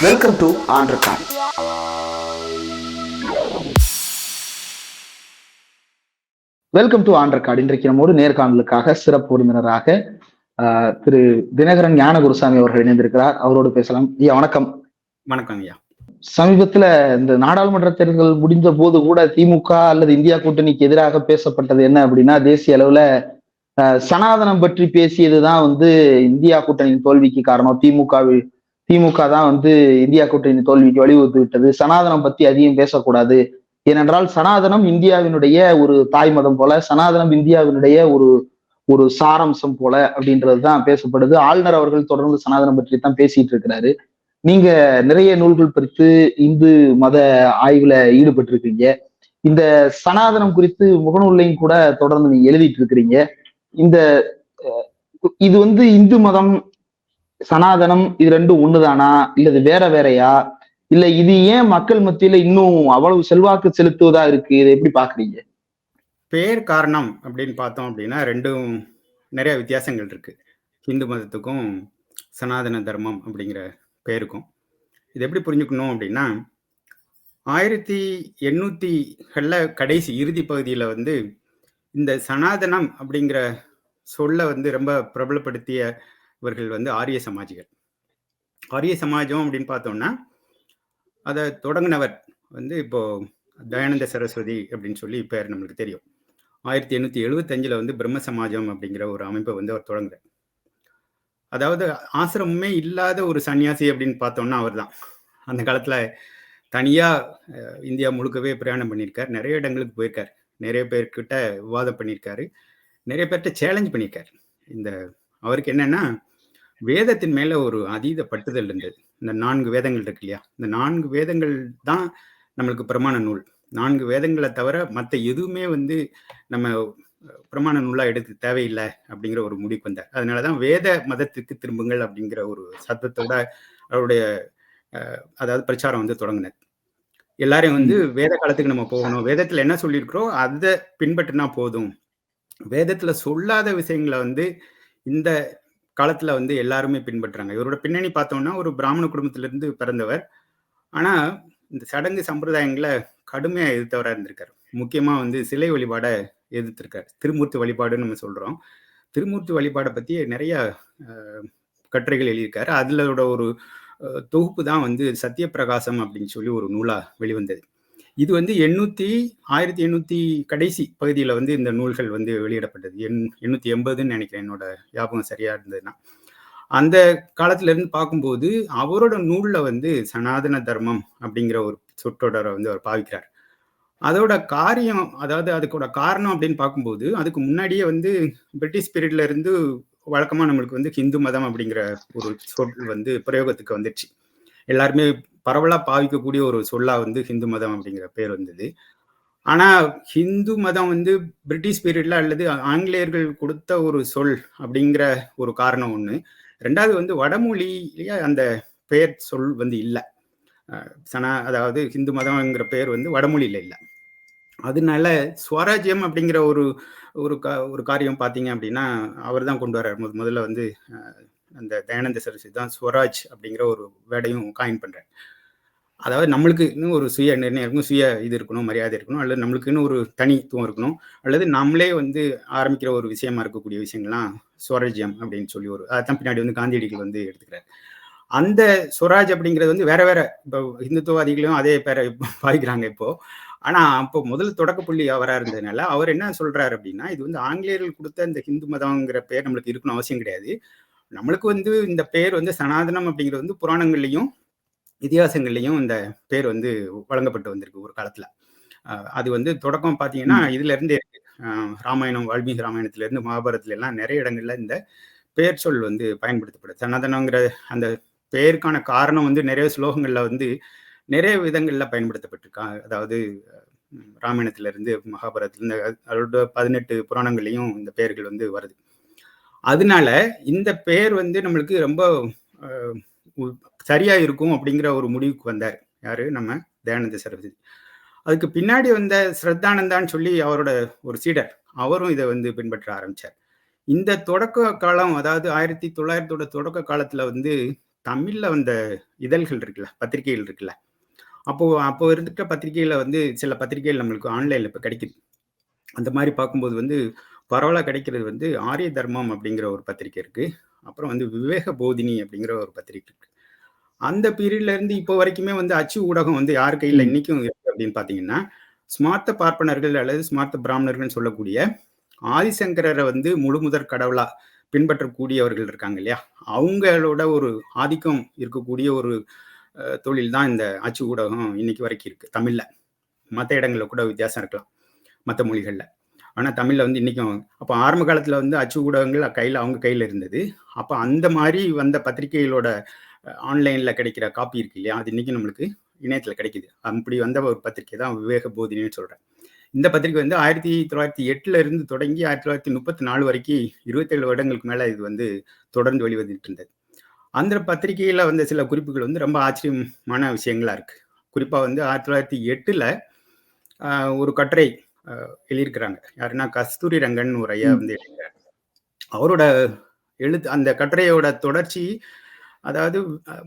Welcome to ஆண்டர்கான். Welcome to ஆண்டர்காட். இன்றைக்கு நம்மோடு நேர்காணலுக்காக சிறப்பு விருந்தினராக திரு தினகரன் ஞானகுருசாமி அவர்கள் இணைந்திருக்கிறார். அவரோடு பேசலாம். ஐயா வணக்கம். வணக்கம் ஐயா. சமீபத்துல இந்த நாடாளுமன்ற தேர்தல் முடிந்த போது கூட திமுக அல்லது இந்தியா கூட்டணிக்கு எதிராக பேசப்பட்டது என்ன அப்படின்னா, தேசிய அளவுல சனாதனம் பற்றி பேசியதுதான் இந்தியா கூட்டணியின் தோல்விக்கு காரணம். திமுக தான் இந்தியா கூட்டணியின் தோல்விக்கு வழிவகுத்து விட்டது. சனாதனம் பத்தி அதிகம் பேசக்கூடாது. ஏனென்றால் சனாதனம் இந்தியாவினுடைய ஒரு தாய் மதம் போல, சனாதனம் இந்தியாவினுடைய ஒரு ஒரு சாரம்சம் போல அப்படின்றதுதான் பேசப்படுது. ஆளுநர் அவர்கள் தொடர்ந்து சனாதனம் பற்றி தான் பேசிட்டு இருக்கிறாரு. நீங்க நிறைய நூல்கள் படித்து இந்து மத ஆய்வுல ஈடுபட்டு இருக்கீங்க. இந்த சனாதனம் குறித்து முகநூல்லையும் கூட தொடர்ந்து நீங்க எழுதிட்டு இருக்கிறீங்க. இந்த இது இந்து மதம், சனாதனம் இது ரெண்டும் ஒண்ணுதானா, இல்லது வேற வேறையா, இல்ல இது ஏன் மக்கள் மத்தியில இன்னும் அவ்வளவு செல்வாக்கு செலுத்துவதா இருக்கு? இதை எப்படி பாக்குறீங்க? பேர் காரணம் அப்படின்னு பார்த்தோம் அப்படின்னா ரெண்டும் நிறைய வித்தியாசங்கள் இருக்கு. இந்து மதத்துக்கும் சனாதன தர்மம் அப்படிங்கிற பேருக்கும். இது எப்படி புரிஞ்சுக்கணும் அப்படின்னா, 1800களில் கடைசி இறுதி பகுதியில் இந்த சனாதனம் அப்படிங்கிற சொல்ல ரொம்ப பிரபலப்படுத்தியவர்கள் ஆரிய சமாஜிகள். ஆரிய சமாஜம் அப்படின்னு பார்த்தோம்னா, அதை தொடங்கினவர் இப்போ தயானந்த சரஸ்வதி அப்படின்னு சொல்லி பேர் நம்மளுக்கு தெரியும். 1875 பிரம்ம சமாஜம் அப்படிங்கிற ஒரு அமைப்பை அவர் தொடங்குறார். அதாவது ஆசிரமமே இல்லாத ஒரு சன்னியாசி அப்படின்னு பார்த்தோம்னா அவர் தான். அந்த காலத்துல தனியா இந்தியா முழுக்கவே பிரயாணம் பண்ணியிருக்காரு. நிறைய இடங்களுக்கு போயிருக்காரு. நிறைய பேர்கிட்ட விவாதம் பண்ணியிருக்காரு. நிறைய பேர்கிட்ட சேலஞ்ச் பண்ணியிருக்காரு. அவருக்கு என்னன்னா, வேதத்தின் மேல ஒரு அதீத பட்டுதல் இருந்தது. இந்த 4 வேதங்கள் இருக்கு இல்லையா, இந்த 4 வேதங்கள் தான் நம்மளுக்கு பிரமாண நூல். 4 வேதங்களை தவிர மற்ற எதுவுமே நம்ம பிரமாண நூலா எடுத்து தேவையில்லை அப்படிங்கிற ஒரு முடிவுக்கு வந்தார். அதனாலதான் வேத மதத்துக்கு திரும்புங்கள் அப்படிங்கிற ஒரு சத்தத்தோட அவருடைய அதாவது பிரச்சாரம் தொடங்கினார். எல்லாரையும் வேத காலத்துக்கு நம்ம போகணும், வேதத்துல என்ன சொல்லியிருக்கிறோம் அதை பின்பற்றினா போதும், வேதத்துல சொல்லாத விஷயங்களை இந்த காலத்துல எல்லாருமே பின்பற்றுறாங்க. இவரோட பின்னணி பார்த்தோம்னா ஒரு பிராமண குடும்பத்திலிருந்து பிறந்தவர். ஆனா இந்த சடங்கு சம்பிரதாயங்களை கடுமையா எதிர்த்தவரா இருந்திருக்காரு. முக்கியமா சிலை வழிபாடை எதிர்த்திருக்காரு. திருமூர்த்தி வழிபாடுன்னு நம்ம சொல்றோம். திருமூர்த்தி வழிபாடை பத்தி நிறைய கட்டுரைகள் எழுதியிருக்காரு. அதுலோட ஒரு தொகுப்பு தான் சத்தியப்பிரகாசம் அப்படின்னு சொல்லி ஒரு நூலா வெளிவந்தது. இது 1800 கடைசி பகுதியில இந்த நூல்கள் வெளியிடப்பட்டது. 880ன்னு நினைக்கிறேன், என்னோட ஞாபகம் சரியா இருந்ததுன்னா. அந்த காலத்துல இருந்து பார்க்கும்போது அவரோட நூல்ல சனாதன தர்மம் அப்படிங்கிற ஒரு சொற்றொடரை அவர் பாவிக்கிறார். அதோட காரியம், அதாவது அதுக்கோட காரணம் அப்படின்னு பார்க்கும்போது, அதுக்கு முன்னாடியே பிரிட்டிஷ் பீரியட்ல இருந்து வழக்கமா நம்மளுக்கு ஹிந்து மதம் அப்படிங்கிற ஒரு சொல் பிரயோகத்துக்கு வந்துடுச்சு. எல்லாருமே பரவலா பாவிக்கக்கூடிய ஒரு சொல்லா ஹிந்து மதம் அப்படிங்கிற பேர் வந்தது. ஆனா ஹிந்து மதம் பிரிட்டிஷ் பீரியட்ல அல்லது ஆங்கிலேயர்கள் கொடுத்த ஒரு சொல் அப்படிங்கிற ஒரு காரணம் ஒண்ணு. ரெண்டாவது வடமொழியிலேயே அந்த பெயர் சொல் இல்லை. அதாவது ஹிந்து மதம்ங்கிற பேர் வடமொழியில இல்லை. அதனால ஸ்வராஜ்யம் அப்படிங்கிற ஒரு காரியம் பார்த்தீங்க அப்படின்னா அவர் தான் கொண்டு வர்றார். முதல்ல அந்த தயானந்த சரஸ்வதி தான் ஸ்வராஜ் அப்படிங்கிற ஒரு வேர்டையும் காயின் பண்றார். அதாவது நம்மளுக்கு இன்னும் ஒரு சுய நிர்ணயம் இருக்கணும், சுய இது இருக்கணும், மரியாதை இருக்கணும், அல்லது நம்மளுக்குன்னு ஒரு தனித்துவம் இருக்கணும், அல்லது நம்மளே ஆரம்பிக்கிற ஒரு விஷயமா இருக்கக்கூடிய விஷயங்கள்லாம் ஸ்வராஜ்யம் அப்படின்னு சொல்லி அதான் பின்னாடி காந்தியடிகள் எடுத்துக்கிறார். அந்த ஸ்வராஜ் அப்படிங்கிறது வேற வேற இப்போ இந்துத்துவவாதிகளையும் அதே பேரை பாய்க்கிறாங்க இப்போ. ஆனா அப்போ முதல் தொடக்க புள்ளி அவரா இருந்ததுனால அவர் என்ன சொல்றாரு அப்படின்னா, இது ஆங்கிலேயர்கள் கொடுத்த இந்த ஹிந்து மதம்ங்கிற பேர் நம்மளுக்கு இருக்கணும் அவசியம் கிடையாது. நம்மளுக்கு இந்த பேர் சனாதனம் அப்படிங்கிறது புராணங்கள்லையும் இதிகாசங்கள்லையும் இந்த பேர் வழங்கப்பட்டு வந்திருக்கு ஒரு காலத்துல. அது தொடக்கம் பார்த்தீங்கன்னா இதுல இருந்தே இருக்கு. ராமாயணம், வால்மீகி ராமாயணத்துல இருந்து மகாபாரதத்துல எல்லாம் நிறைய இடங்கள்ல இந்த பெயர் சொல் பயன்படுத்தப்படுது. சனாதனங்கிற அந்த பெயருக்கான காரணம் நிறைய ஸ்லோகங்கள்ல நிறைய விதங்கள்ல பயன்படுத்தப்பட்டிருக்கா. அதாவது ராமாயணத்துல இருந்து மகாபாரதத்துல அதோட 18 புராணங்கள்லையும் இந்த பெயர்கள் வருது. அதனால இந்த பெயர் நம்மளுக்கு ரொம்ப சரியா இருக்கும் அப்படிங்கிற ஒரு முடிவுக்கு வந்தார். யாரு? நம்ம தயானந்த சரஸ்வதி. அதுக்கு பின்னாடி வந்த ஸ்ரத்தானந்தான்னு சொல்லி அவரோட ஒரு சீடர், அவரும் இதை பின்பற்ற ஆரம்பிச்சார். இந்த தொடக்க காலம், அதாவது 1900 தொடக்க காலத்துல தமிழ்ல வந்த இதழ்கள் இருக்குல்ல, பத்திரிகைகள் இருக்குல்ல. அப்போ அப்போ இருந்துட்ட பத்திரிகையில வந்து சில பத்திரிகைகள் நம்மளுக்கு ஆன்லைன்ல இப்ப கிடைக்குது. அந்த மாரி பார்க்கும்போது வந்து பரவலா கிடைக்கிறது வந்து ஆரிய தர்மம் அப்படிங்கிற ஒரு பத்திரிகை இருக்கு. அப்புறம் வந்து விவேக போதினி அப்படிங்கிற ஒரு பத்திரிகை இருக்கு. அந்த பீரியட்ல இருந்து இப்போ வரைக்குமே வந்து அச்சு ஊடகம் வந்து யார் கையில ம். இன்னைக்கும் இருக்கு அப்படின்னு பார்த்தீங்கன்னா, ஸ்மார்த்த பார்ப்பனர்கள் அல்லது ஸ்மார்த்த பிராமணர்கள்னு சொல்லக்கூடிய ஆதிசங்கரர வந்து முழுமுதற் கடவுளா பின்பற்றக்கூடியவர்கள் இருக்காங்க இல்லையா? அவங்களோட ஒரு ஆதிக்கம் இருக்கக்கூடிய ஒரு தொழில் தான் இந்த அச்சு ஊடகம் இன்னைக்கு வரைக்கும் இருக்கு தமிழ்ல. மத்த இடங்கள்ல கூட வித்தியாசம் இருக்கலாம். மத்த மொழிகள்ல. ஆனா தமிழ்ல வந்து இன்னைக்கும் அப்ப ஆரம்ப காலத்துல வந்து அச்சு ஊடகங்கள் அவங்க கையில இருந்தது. அப்ப அந்த மாரி வந்த பத்திரிகைகளோட ஆன்லைன்ல கிடைக்கிற காப்பி இருக்கு இல்லையா? அது இன்னைக்கும் நம்மளுக்கு இணையத்துல கிடைக்குது. அப்படி வந்த ஒரு பத்திரிகை தான் விவேக போதினின்னு சொல்றேன். இந்த பத்திரிகை வந்து 1908ல இருந்து தொடங்கி 1934 வரைக்கும் 27 வருடங்களுக்கு மேல இது வந்து தொடர்ந்து வெளிவந்துட்டு இருந்தது. அந்த பத்திரிகையில வந்த சில குறிப்புகள் வந்து ரொம்ப ஆச்சரியமான விஷயங்களா இருக்கு. குறிப்பா வந்து 1908ல ஒரு கட்டுரை எழுதியிருக்கிறாங்க. யாருன்னா கஸ்தூரி ரங்கன் ஒரு ஐயா ம். வந்து எழுதியிருக்காரு. அவரோட அந்த கட்டுரையோட தொடர்ச்சி அதாவது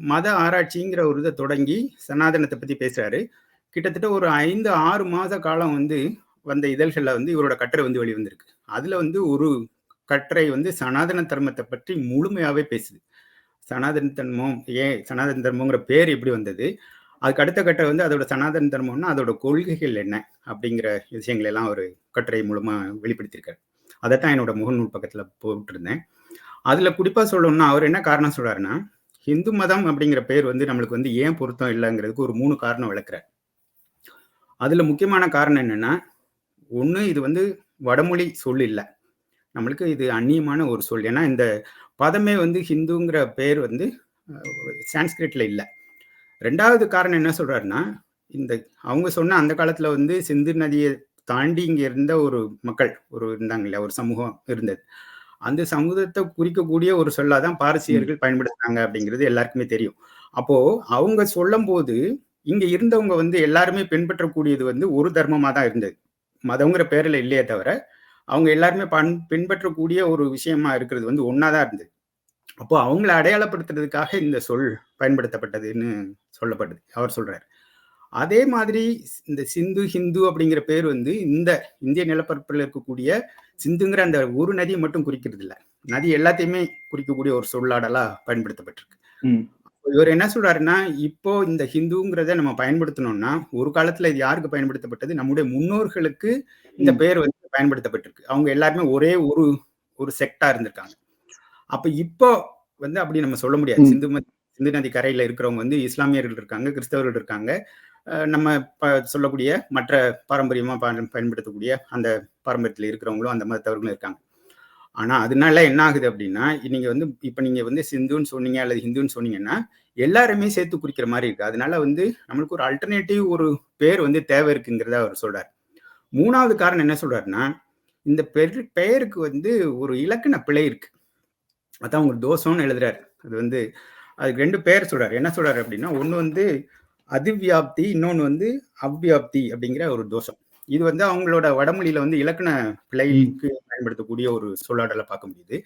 மத ஆராய்ச்சிங்கிற ஒரு இத தொடங்கி சனாதனத்த பத்தி பேசுறாரு. கிட்டத்தட்ட ஒரு 5, 6 மாத காலம் வந்து வந்த இதழ்கள்ல வந்து இவரோட கட்டுரை வந்து வெளிவந்திருக்கு. அதுல வந்து ஒரு கட்டுரை வந்து சனாதன தர்மத்த பற்றி முழுமையாவே பேசுது. சனாதன தர்மம் சனாதன தர்மம்ங்கிற பேர் எப்படி வந்தது? அதுக்கு அடுத்த கட்டம் வந்து அதோட சனாதன தர்மம்னா அதோட கொள்கைகள் என்ன? அப்படிங்கிற விஷயங்கள் எல்லாம் ஒரு கட்டுரை மூலமா வெளிப்படுத்தியிருக்காரு. அதத்தான் என்னோட முகநூல் பக்கத்துல போட்டிருந்தேன். அதுல குறிப்பா சொல்லணும்னா, அவர் என்ன காரணம் சொல்றாருன்னா, இந்து மதம் அப்படிங்கிற பேர் வந்து நம்மளுக்கு வந்து ஏன் பொருத்தம் இல்லங்கிறதுக்கு ஒரு 3 காரணம் விளக்குறார். அதுல முக்கியமான காரணம் என்னன்னா, 1 இது வந்து வடமொழி சொல் இல்ல. நம்மளுக்கு இது அந்நியமான ஒரு சொல். ஏன்னா இந்த பதமே வந்து ஹிந்துங்கிற பேர் வந்து சான்ஸ்கிரிட்ல இல்ல. 2வது காரணம் என்ன சொல்றாருன்னா, இந்த அவங்க சொன்ன அந்த காலத்துல வந்து சிந்து நதிய தாண்டி இங்க இருந்த ஒரு மக்கள் இருந்தாங்க இல்லையா? ஒரு சமூகம் இருந்தது. அந்த சமூகத்த குறிக்கக்கூடிய ஒரு சொல்லா தான் ம். பாரசீகர்கள் பயன்படுத்துனாங்க அப்படிங்கிறது எல்லாருக்குமே தெரியும். அப்போ அவங்க சொல்லும்போது, இங்க இருந்தவங்க வந்து எல்லாருமே பின்பற்றக்கூடியது வந்து ஒரு தர்மமா தான் இருந்தது. மதம்ங்கிற பேர்ல இல்லையே தவிர, அவங்க எல்லாருமே பின்பற்றக்கூடிய ஒரு விஷயமா இருக்கிறது வந்து ஒண்ணா தான் இருந்தது. அப்போ அவங்கள அடையாளப்படுத்துறதுக்காக இந்த சொல் பயன்படுத்தப்பட்டதுன்னு சொல்லப்படுது. அவர் சொல்றாரு. அதே மாதிரி இந்த சிந்து, ஹிந்து அப்படிங்கிற பேர் வந்து இந்த இந்திய நிலப்பரப்புல இருக்கக்கூடிய சிந்துங்கிற அந்த ஒரு நதியை மட்டும் குறிக்கிறது இல்ல. நதி எல்லாத்தையுமே குறிக்கக்கூடிய ஒரு சொல்லாடலா பயன்படுத்தப்பட்டிருக்கு. ம். இவர் என்ன சொல்றாருன்னா, இப்போ இந்த ஹிந்துங்கிறத நம்ம பயன்படுத்தணும்னா, ஒரு காலத்துல இது யாருக்கு பயன்படுத்தப்பட்டது? நம்முடைய முன்னோர்களுக்கு இந்த ம். பெயர் வந்து பயன்படுத்தப்பட்டிருக்கு. அவங்க எல்லாருமே ஒரே ஒரு ஒரு செக்ட்டா இருந்திருக்காங்க. அப்ப இப்போ வந்து அப்படி நம்ம சொல்ல முடியாது. ம். சிந்து நதி கரையில இருக்கிறவங்க வந்து இஸ்லாமியர்கள் இருக்காங்க, கிறிஸ்தவர்கள் இருக்காங்க. நம்ம சொல்லக்கூடிய மற்ற பாரம்பரியமா பயன்படுத்தக்கூடிய அந்த பாரம்பரியத்துல இருக்கிறவங்களும் அந்த மதத்தவர்களும் இருக்காங்க. ஆனா அதனால என்ன ஆகுது அப்படின்னா, நீங்க வந்து இப்ப நீங்க வந்து சிந்துன்னு சொன்னீங்க அல்லது ஹிந்துன்னு சொன்னீங்கன்னா, எல்லாருமே சேர்த்து குறிக்கிற மாரி இருக்கு. அதனால வந்து நம்மளுக்கு ஒரு அல்டர்னேட்டிவ் ஒரு பேர் வந்து தேவை இருக்குங்கிறத அவர் சொல்றாரு. 3வது காரணம் என்ன சொல்றாருன்னா, இந்த பெயருக்கு வந்து ஒரு இலக்கண பிழை இருக்கு. அதான் ஒரு தோஷம்னு எழுதுறாரு. அது வந்து அதுக்கு 2 பெயர் சொல்றாரு. என்ன சொல்றாரு அப்படின்னா, ஒண்ணு வந்து அதிவியாப்தி, இன்னொன்னு வந்து அவ்வியாப்தி அப்படிங்கிற ஒரு தோஷம். இது வந்து அவங்களோட வடமொழியில வந்து இலக்கண ம். பிழைக்கு பயன்படுத்தக்கூடிய ஒரு சொல்லாடலா பார்க்க முடியுது.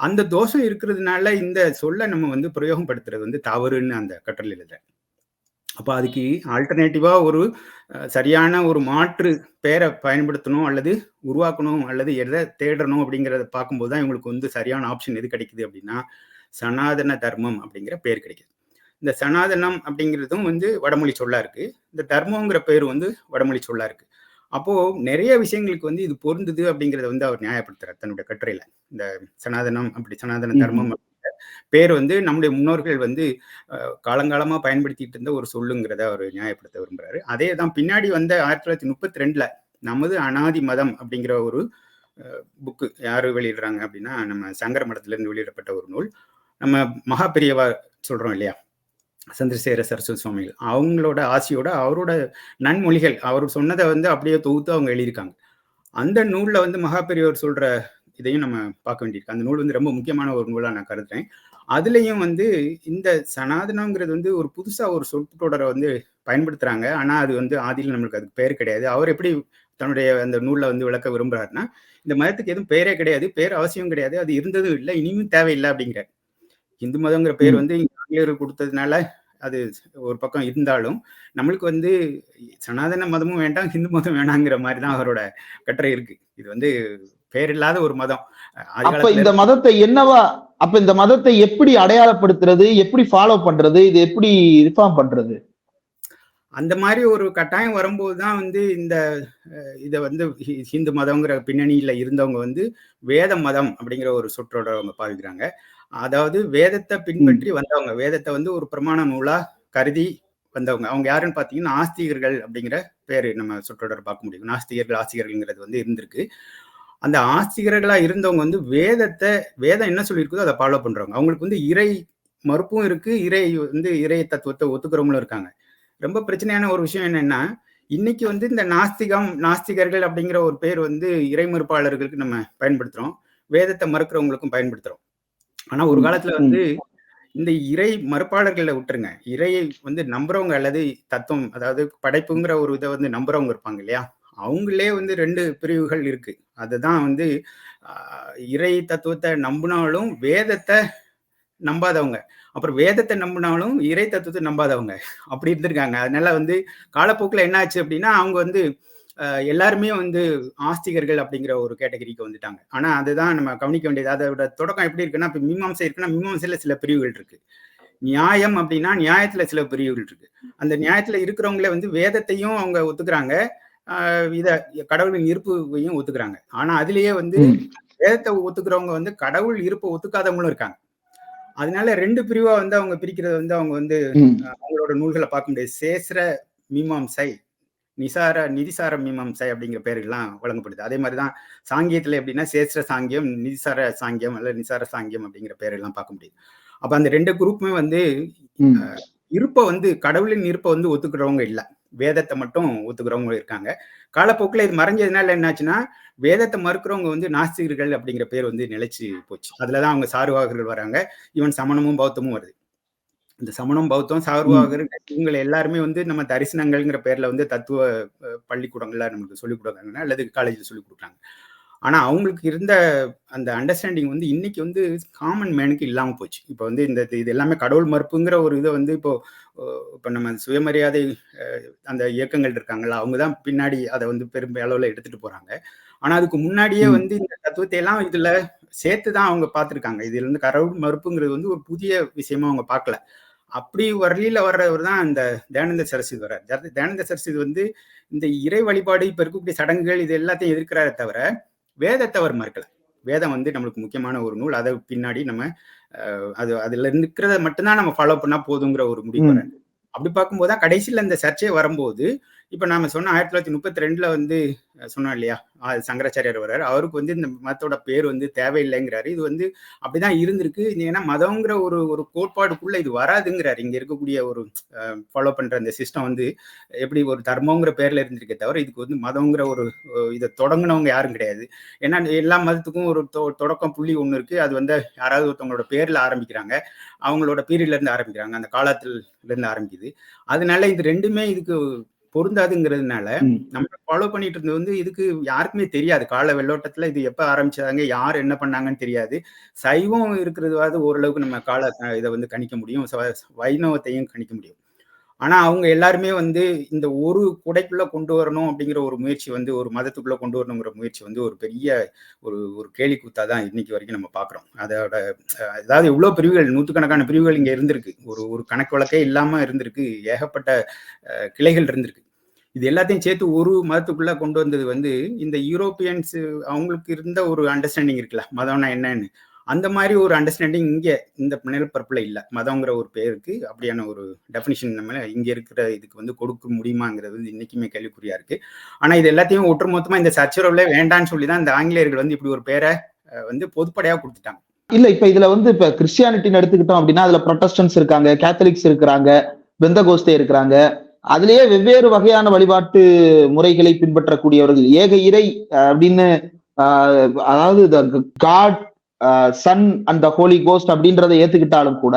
அந்த தோஷம் இருக்கிறதுனால இந்த சொல்ல நம்ம வந்து பிரயோகப்படுத்துறது வந்து தவறுன்னு அந்த கட்டுரையில எழுதுறாரு. அப்ப அதுக்கு ஆல்டர்னேட்டிவா ஒரு சரியான ஒரு மாற்று பெயர பயன்படுத்தணும் அல்லது உருவாக்கணும் அல்லது எத தேடணும் அப்படிங்கிறத பார்க்கும்போது தான் இவங்களுக்கு வந்து சரியான ஆப்ஷன் எது கிடைக்குது அப்படின்னா, சனாதன தர்மம் அப்படிங்கிற பேர் கிடைக்குது. இந்த சனாதனம் அப்படிங்கிறதும் வந்து வடமொழி சொல்லா இருக்கு. இந்த தர்மங்கிற பேரு வந்து வடமொழி சொல்லா இருக்கு. அப்போ நெறைய விஷயங்களுக்கு வந்து இது பொருந்துது அப்படிங்கிறத வந்து அவர் நியாயப்படுத்துறார் தன்னுடைய கட்டுரையில. இந்த சனாதன ம்ஹ்ம். தர்மம் பேர் வந்து நம்முடைய முன்னோர்கள் வந்து காலங்காலமா பயன்படுத்திட்டு இருந்த ஒரு சொல்லுங்கிறத அவர் நியாயப்படுத்த விரும்புறாரு. அதே தான் பின்னாடி வந்த 1932ல நமது அனாதி மதம் அப்படிங்கிற ஒரு புக்கு யாரு வெளியிடுறாங்க அப்படின்னா, நம்ம சங்கர மடத்திலிருந்து வெளியிடப்பட்ட ஒரு நூல். நம்ம மகா பெரியவா சொல்றோம் இல்லையா? சந்திரசேகர சரஸ்வதி சுவாமிகள். அவங்களோட ஆசியோட அவரோட நன்மொழிகள் அவர் சொன்னத வந்து அப்படியே தொகுத்து அவங்க எழுதியிருக்காங்க. அந்த நூல்ல வந்து மகா பெரியவர் சொல்ற இதையும் நம்ம பார்க்க வேண்டியிருக்கு. அந்த நூல் வந்து ரொம்ப முக்கியமான ஒரு நூலா நான் கருதுறேன். அதுலயும் வந்து இந்த சனாதனம்ங்கிறது வந்து ஒரு புதுசா ஒரு சொற்றொடர வந்து பயன்படுத்துறாங்க. ஆனா அது வந்து ஆதியில நம்மளுக்கு அதுக்கு பெயர் கிடையாது. அவர் எப்படி தன்னுடைய அந்த நூல்ல வந்து விளக்க விரும்புறாருன்னா, இந்த மதத்துக்கு எதுவும் பெயரே கிடையாது. பேர் அவசியம் கிடையாது. அது இருந்ததும் இல்ல. இனியும் தேவையில்ல அப்படிங்கிறார். இந்து மதம்ங்கிற பேர் ம். வந்து ஆங்கிலேயர்கள் கொடுத்ததுனால அது ஒரு பக்கம் இருந்தாலும் நம்மளுக்கு வந்து சனாதன மதமும் வேண்டாம், ஹிந்து மதம் வேணாங்கிற மாதிரி தான் அவரோட கட்டுரை இருக்கு. இது வந்து பேரில்லாத ஒரு மதம். அப்ப இந்த மதத்தை என்னவா அப்ப இந்த மதத்தை எப்படி அடையாளப்படுத்துறது, எப்படி ஃபாலோ பண்றது, இது எப்படி ரிஃபார்ம் பண்றது? அந்த மாதிரி ஒரு கட்டாயம் வரும்போது தான் வந்து இந்த இதை வந்து ஹிந்து மதங்கிற பின்னணியில இருந்தவங்க வந்து வேத மதம் அப்படிங்கிற ஒரு சொற்றோட அவங்க பாவிக்கிறாங்க. அதாவது வேதத்தை பின்பற்றி வந்தவங்க, வேதத்தை வந்து ஒரு பிரமாண நூலா கருதி வந்தவங்க. அவங்க யாருன்னு பார்த்தீங்கன்னா ஆஸ்திகர்கள் அப்படிங்கிற பேரு நம்ம சொற்றொடர் பார்க்க முடியும். நாஸ்திகர்கள் ஆஸ்திகர்கள்ங்கிறது வந்து இருந்திருக்கு. அந்த ஆஸ்திகர்களா இருந்தவங்க வந்து வேதம் என்ன சொல்லியிருக்குதோ அதை ஃபாலோ பண்றவங்க. அவங்களுக்கு வந்து இறை மறுப்பும் இருக்கு, இறை தத்துவத்தை ஒத்துக்கிறவங்களும் இருக்காங்க. ரொம்ப பிரச்சனையான ஒரு விஷயம் என்னன்னா, இன்னைக்கு வந்து இந்த நாஸ்திகர்கள் அப்படிங்கிற ஒரு பேர் வந்து இறை மறுப்பாளர்களுக்கு நம்ம பயன்படுத்துறோம், வேதத்தை மறுக்கிறவங்களுக்கும் பயன்படுத்துறோம். ஆனா ஒரு காலத்துல வந்து இந்த இறை மறுப்பாளர்களை விட்டுருங்க, இறையை வந்து நம்புறவங்க அல்லது தத்துவம், அதாவது படைப்புங்கிற ஒரு இதை வந்து நம்புறவங்க இருப்பாங்க இல்லையா, அவங்களே வந்து 2 பிரிவுகள் இருக்கு. அதுதான் வந்து இறை தத்துவத்தை நம்பினாலும் வேதத்தை நம்பாதவங்க, அப்புறம் வேதத்தை நம்பினாலும் இறை தத்துவத்தை நம்பாதவங்க, அப்படி இருந்திருக்காங்க. அதனால வந்து காலப்போக்கில் என்ன ஆச்சு அப்படின்னா, அவங்க வந்து எல்லாருமே வந்து ஆஸ்திகர்கள் அப்படிங்கிற ஒரு கேட்டகரிக்கு வந்துட்டாங்க. ஆனா அதுதான் நம்ம கவனிக்க வேண்டியது. அதோட தொடக்கம் எப்படி இருக்குன்னா, இப்ப மீமாம்சை இருக்குன்னா மீமாம்சையில சில பிரிவுகள் இருக்கு, நியாயம் அப்படின்னா நியாயத்துல சில பிரிவுகள் இருக்கு. அந்த நியாயத்துல இருக்கிறவங்களே வந்து வேதத்தையும் அவங்க ஒத்துக்கிறாங்க, இத கடவுளின் இருப்பையும் ஒத்துக்கிறாங்க. ஆனா அதுலயே வந்து வேதத்தை ஒத்துக்கிறவங்க வந்து கடவுள் இருப்பை ஒத்துக்காதவங்களும் இருக்காங்க. அதனால 2 பிரிவா வந்து அவங்க பிரிக்கிறது வந்து அவங்க வந்து அவங்களோட நூல்களை பார்க்க முடியாது. சேஸ்ர மீமாம்சை, நிதிசார மீமாம்சை அப்படிங்கிற பேர்கள்லாம் வழங்கப்படுது. அதே மாதிரிதான் சாங்கியத்துல எப்படின்னா சேஸ்ர சாங்கியம், நிதிசார சாங்கியம் அல்ல நிசார சாங்கியம் அப்படிங்கிற பேரெல்லாம் பார்க்க முடியுது. அப்ப அந்த 2 குரூப்புமே வந்து இருப்பை வந்து கடவுளின் இருப்பை வந்து ஒத்துக்கிறவங்க இல்லை, வேதத்தை மட்டும் ஒத்துக்கிறவங்க இருக்காங்க. காலப்போக்கில் இது மறைஞ்சதுனால என்னாச்சுன்னா, வேதத்தை மறுக்கிறவங்க வந்து நாஸ்திகர்கள் அப்படிங்கிற பேர் வந்து நிலைச்சு போச்சு. அதுலதான் அவங்க சார்வாகர்கள் வராங்க, ஈவன் சமணமும் பௌத்தமும் வருது. இந்த சமணம், பௌத்தம், சார்வாகர் இவங்க எல்லாருமே வந்து நம்ம தரிசனங்கள்ங்கிற பேர்ல வந்து தத்துவ பள்ளிக்கூடங்கள்ல நமக்கு சொல்லிக் கொடுக்குறாங்க அல்லது காலேஜில் சொல்லிக் கொடுக்குறாங்க. ஆனா அவங்களுக்கு இருந்த அந்த அண்டர்ஸ்டாண்டிங் வந்து இன்னைக்கு வந்து காமன் மேனுக்கு இல்லாம போச்சு. இப்போ வந்து இது எல்லாமே கடவுள் மறுப்புங்கிற ஒரு இதை வந்து இப்போ நம்ம சுயமரியாதை அந்த இயக்கங்கள் இருக்காங்களா, அவங்கதான் பின்னாடி அதை வந்து பெரும்பளவுல எடுத்துட்டு போறாங்க. ஆனா அதுக்கு முன்னாடியே வந்து இந்த தத்துவத்தை எல்லாம் இதுல சேர்த்துதான் அவங்க பார்த்திருக்காங்க. இதுல இருந்து கடவுள் மறுப்புங்கிறது வந்து ஒரு புதிய விஷயமா அவங்க பார்க்கல. அப்படி வழியில வர்றவர் தான் இந்த தயானந்த சரஸ்வதி வர்றார். தயானந்த சரஸ்வதி வந்து இந்த இறை வழிபாடு, இப்ப இருக்கக்கூடிய சடங்குகள், இது எல்லாத்தையும் எதிர்க்கிறாரே தவிர வேதத்தை அவர் மறுக்கல. வேதம் வந்து நம்மளுக்கு முக்கியமான ஒரு நூல், அதை பின்னாடி நம்ம அதுல இருக்கிறத மட்டும்தான் நம்ம ஃபாலோ பண்ணா போதுங்கிற ஒரு முடிவு வர. அப்படி பார்க்கும்போதுதான் கடைசியில் இந்த சர்ச்சை வரும்போது, இப்ப நாம சொன்ன 1932 வந்து சொன்னோம் இல்லையா, சங்கராச்சாரியார் வர்றாரு, அவருக்கு வந்து இந்த மதத்தோட பேர் வந்து தேவையில்லைங்கிறாரு. இது வந்து அப்படிதான் இருந்திருக்கு, ஏன்னா மதம்ங்கிற ஒரு கோட்பாடுக்குள்ள இது வராதுங்கிறாரு. இங்க இருக்கக்கூடிய ஒரு ஃபாலோ பண்ற அந்த சிஸ்டம் வந்து எப்படி ஒரு தர்மங்கிற பேர்ல இருந்திருக்கே தவிர இதுக்கு வந்து மதம்ங்கிற ஒரு இதை தொடங்கினவங்க யாரும் கிடையாது. ஏன்னா எல்லா மதத்துக்கும் ஒரு தொடக்கம் புள்ளி ஒண்ணு இருக்கு, அது வந்து யாராவது ஒருத்தவங்களோட பேர்ல ஆரம்பிக்கிறாங்க, அவங்களோட பீரியட்ல இருந்து ஆரம்பிக்கிறாங்க, அந்த காலத்துல இருந்து ஆரம்பிக்குது. அதனால இது ரெண்டுமே இதுக்கு பொருந்தாதுங்கிறதுனால நம்ம ஃபாலோ பண்ணிட்டு இருந்தது வந்து இதுக்கு யாருக்குமே தெரியாது. கால வெள்ளோட்டத்துல இது எப்ப ஆரம்பிச்சாங்க, யார் என்ன பண்ணாங்கன்னு தெரியாது. சைவம் இருக்கிறதுவாது ஓரளவுக்கு நம்ம இதை வந்து கணிக்க முடியும், வைணவத்தையும் கணிக்க முடியும். ஆனா அவங்க எல்லாருமே வந்து இந்த ஒரு குடைக்குள்ள கொண்டு வரணும் அப்படிங்கிற ஒரு முயற்சி வந்து, ஒரு மதத்துக்குள்ள கொண்டு வரணுங்கிற முயற்சி வந்து ஒரு பெரிய ஒரு கேலி கூத்தாதான் இன்னைக்கு வரைக்கும் நம்ம பாக்குறோம். அதோட அதாவது இவ்வளவு பிரிவுகள், 100கணக்கான பிரிவுகள் இங்க இருந்திருக்கு, ஒரு கணக்கு வழக்கே இல்லாம இருந்திருக்கு, ஏகப்பட்ட கிளைகள் இருந்திருக்கு. இது எல்லாத்தையும் சேர்த்து ஒரு மதத்துக்குள்ள கொண்டு வந்தது வந்து இந்த யூரோப்பியன்ஸ் அவங்களுக்கு இருந்த ஒரு அண்டர்ஸ்டாண்டிங் இருக்குல்ல, மதம்னா என்னன்னு, அந்த மாதிரி ஒரு அண்டர்ஸ்டாண்டிங் இங்க இந்த நிலப்பரப்புல இல்ல. மதங்கிற ஒரு பேருக்கு அப்படியான ஒரு டெபினிஷன் நம்ம இங்க இருக்கிற இதுக்கு வந்து கொடுக்க முடியுமாங்கிறது வந்து இன்னைக்குமே கேள்விக்குறியா இருக்கு. ஆனா இது எல்லாத்தையும் ஒட்டுமொத்தமா இந்த சர்ச்சரவுல வேண்டான்னு சொல்லிதான் இந்த ஆங்கிலேயர்கள் வந்து இப்படி ஒரு பேரை வந்து பொதுப்படையா கொடுத்துட்டாங்க. இல்ல, இப்ப இதுல வந்து இப்ப கிறிஸ்டியானிட்டின்னு எடுத்துக்கிட்டோம் அப்படின்னா அதுல புரொட்டஸ்டன்ட்ஸ் இருக்காங்க, கேத்தலிக்ஸ் இருக்கிறாங்க, பெந்தகோஸ்தே இருக்கிறாங்க. அதுலயே வெவ்வேறு வகையான வழிபாட்டு முறைகளை பின்பற்றக்கூடியவர்கள், ஏக இறை அப்படின்னு, அதாவது God, son and the holy ghost அப்படின்றத ஏத்துக்கிட்டாலும் கூட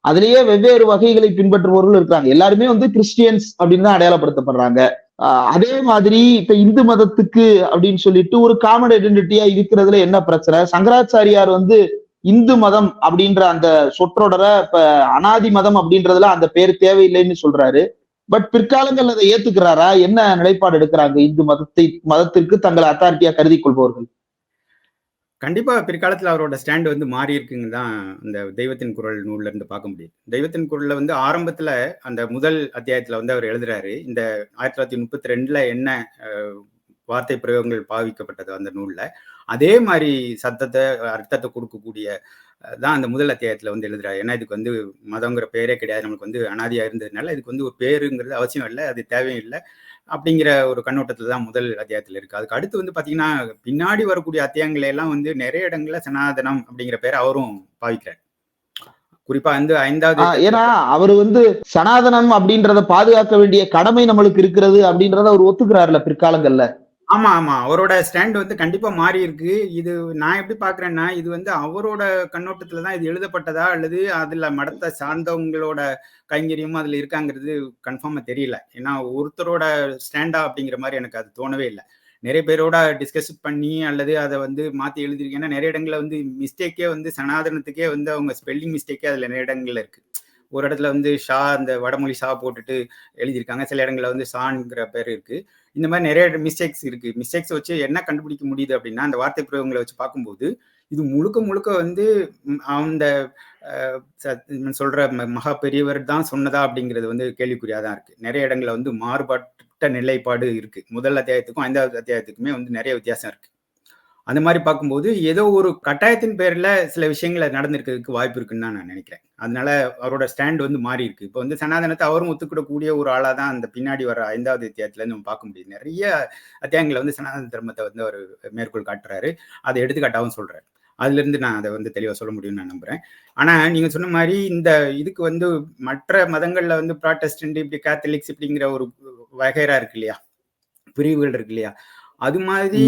அதுலயே வெவ்வேறு வகைகளை பின்பற்றுபவர்கள் இருக்காங்க. எல்லாருமே வந்து கிறிஸ்டியன்ஸ் அப்படின்னு தான் அடையாளப்படுத்தப்படுறாங்க. அதே மாதிரி இப்ப இந்து மதத்துக்கு அப்படின்னு சொல்லிட்டு ஒரு காமன் ஐடென்டிட்டியா இருக்கிறதுல என்ன பிரச்சனை? சங்கராச்சாரியார் வந்து இந்து மதம் அப்படின்ற அந்த சொற்றொடரை இப்ப அனாதி மதம் அப்படின்றதுல அந்த பேர் தேவையில்லைன்னு சொல்றாரு. பட் பிற்காலங்கள் அதை ஏத்துக்கிறாரா? என்ன நிலைப்பாடு எடுக்கிறாங்க இந்து மதத்திற்கு தங்களை அத்தாரிட்டியா கருதி கொள்பவர்கள்? கண்டிப்பா பிற்காலத்துல அவரோட ஸ்டாண்ட் வந்து மாறி இருக்குன்னு தான் இந்த தெய்வத்தின் குரல் நூல்ல இருந்து பார்க்க முடியுது. தெய்வத்தின் குரல்ல வந்து ஆரம்பத்துல அந்த முதல் அத்தியாயத்துல வந்து அவர் எழுதுறாரு, இந்த 1932ல என்ன வார்த்தை பிரயோகங்கள் பாவிக்கப்பட்டது அந்த நூல்ல, அதே மாதிரி அர்த்தத்தை கொடுக்கக்கூடிய தான் அந்த முதல் அத்தியாயத்துல வந்து எழுதுறாரு. ஏன்னா இதுக்கு வந்து மதங்கிற பேரே கிடையாது, நமக்கு வந்து அனாதியா இருந்ததுனால இதுக்கு வந்து ஒரு பேருங்கிறது அவசியம் இல்லை, அது தேவையும் இல்லை அப்படிங்கிற ஒரு கண்ணோட்டத்துல தான் முதல் அத்தியாயத்துல இருக்கு. அதுக்கு அடுத்து வந்து பாத்தீங்கன்னா பின்னாடி வரக்கூடிய அத்தியாயங்களை எல்லாம் வந்து நிறைய இடங்கள்ல சனாதனம் அப்படிங்கிற பேரை அவரும் பாவிக்கிறார். குறிப்பா வந்து 5வது ஏன்னா அவர் வந்து சனாதனம் அப்படின்றத பாதுகாக்க வேண்டிய கடமை நம்மளுக்கு இருக்கிறது அப்படின்றத அவர் ஒத்துக்கிறாருல பிற்காலங்கள்ல. ஆமா ஆமா அவரோட ஸ்டாண்ட் வந்து கண்டிப்பா மாறி இருக்கு. இது நான் எப்படி பாக்குறேன்னா, இது வந்து அவரோட கண்ணோட்டத்துலதான் இது எழுதப்பட்டதா அல்லது அதுல மடத்தை சார்ந்தவங்களோட கைங்கரியமும் அதுல இருக்காங்கிறது கன்ஃபார்மா தெரியல. ஏன்னா ஒருத்தரோட ஸ்டாண்டா அப்படிங்கிற மாதிரி எனக்கு அது தோணவே இல்லை. நிறைய பேரோட டிஸ்கஸ் பண்ணி அல்லது அதை வந்து மாத்தி எழுதிருக்கேன். ஏன்னா நிறைய இடங்கள்ல வந்து மிஸ்டேக்கே வந்து சனாதனத்துக்கே வந்து அவங்க ஸ்பெல்லிங் மிஸ்டேக்கே அதுல நிறைய இடங்கள்ல இருக்கு. ஒரு இடத்துல வந்து ஷா அந்த வடமொழி ஷா போட்டுட்டு எழுதியிருக்காங்க, சில இடங்கள்ல வந்து ஷான்ங்கிற பேர் இருக்கு. இந்த மாதிரி நிறைய மிஸ்டேக்ஸ் இருக்கு. மிஸ்டேக்ஸ் வச்சு என்ன கண்டுபிடிக்க முடியுது அப்படின்னா, அந்த வார்த்தை பிரயோகங்களை வச்சு பார்க்கும்போது இது முழுக்க முழுக்க வந்து அந்த சொல்ற மகா பெரியவர் தான் சொன்னதா அப்படிங்கிறது வந்து கேள்விக்குறியாதான் இருக்கு. நிறைய இடங்கள்ல வந்து மாறுபட்ட நிலைப்பாடு இருக்கு. முதல் அத்தியாயத்துக்கும் 5வது அத்தியாயத்துக்குமே வந்து நிறைய வித்தியாசம் இருக்கு. அந்த மாதிரி பார்க்கும்போது ஏதோ ஒரு கட்டாயத்தின் பேர்ல சில விஷயங்களை நடந்திருக்கிறதுக்கு வாய்ப்பு இருக்குன்னு தான் நான் நினைக்கிறேன். அதனால அவரோட ஸ்டாண்ட் வந்து மாறி இருக்கு. இப்போ வந்து சனாதனத்தை அவரும் ஒத்துக்கிடக்கூடிய ஒரு ஆளா தான் அந்த பின்னாடி வர 5வது அத்தியாயத்துல நம்ம பார்க்க முடியுது. நிறைய அத்தியாயங்களை வந்து சனாதன தர்மத்தை வந்து அவர் மேற்கோள் காட்டுறாரு, அதை எடுத்துக்காட்டாவும் சொல்றாரு. அதுல இருந்து நான் அதை வந்து தெளிவா சொல்ல முடியும்னு நான் நம்புறேன். ஆனா நீங்க சொன்ன மாதிரி இந்த இதுக்கு வந்து மற்ற மதங்கள்ல வந்து ப்ராட்டஸ்டன்ட் இப்படி கேத்தலிக்ஸ் இப்படிங்கிற ஒரு வகைரா இருக்கு இல்லையா, பிரிவுகள் இருக்கு இல்லையா, அது மாதிரி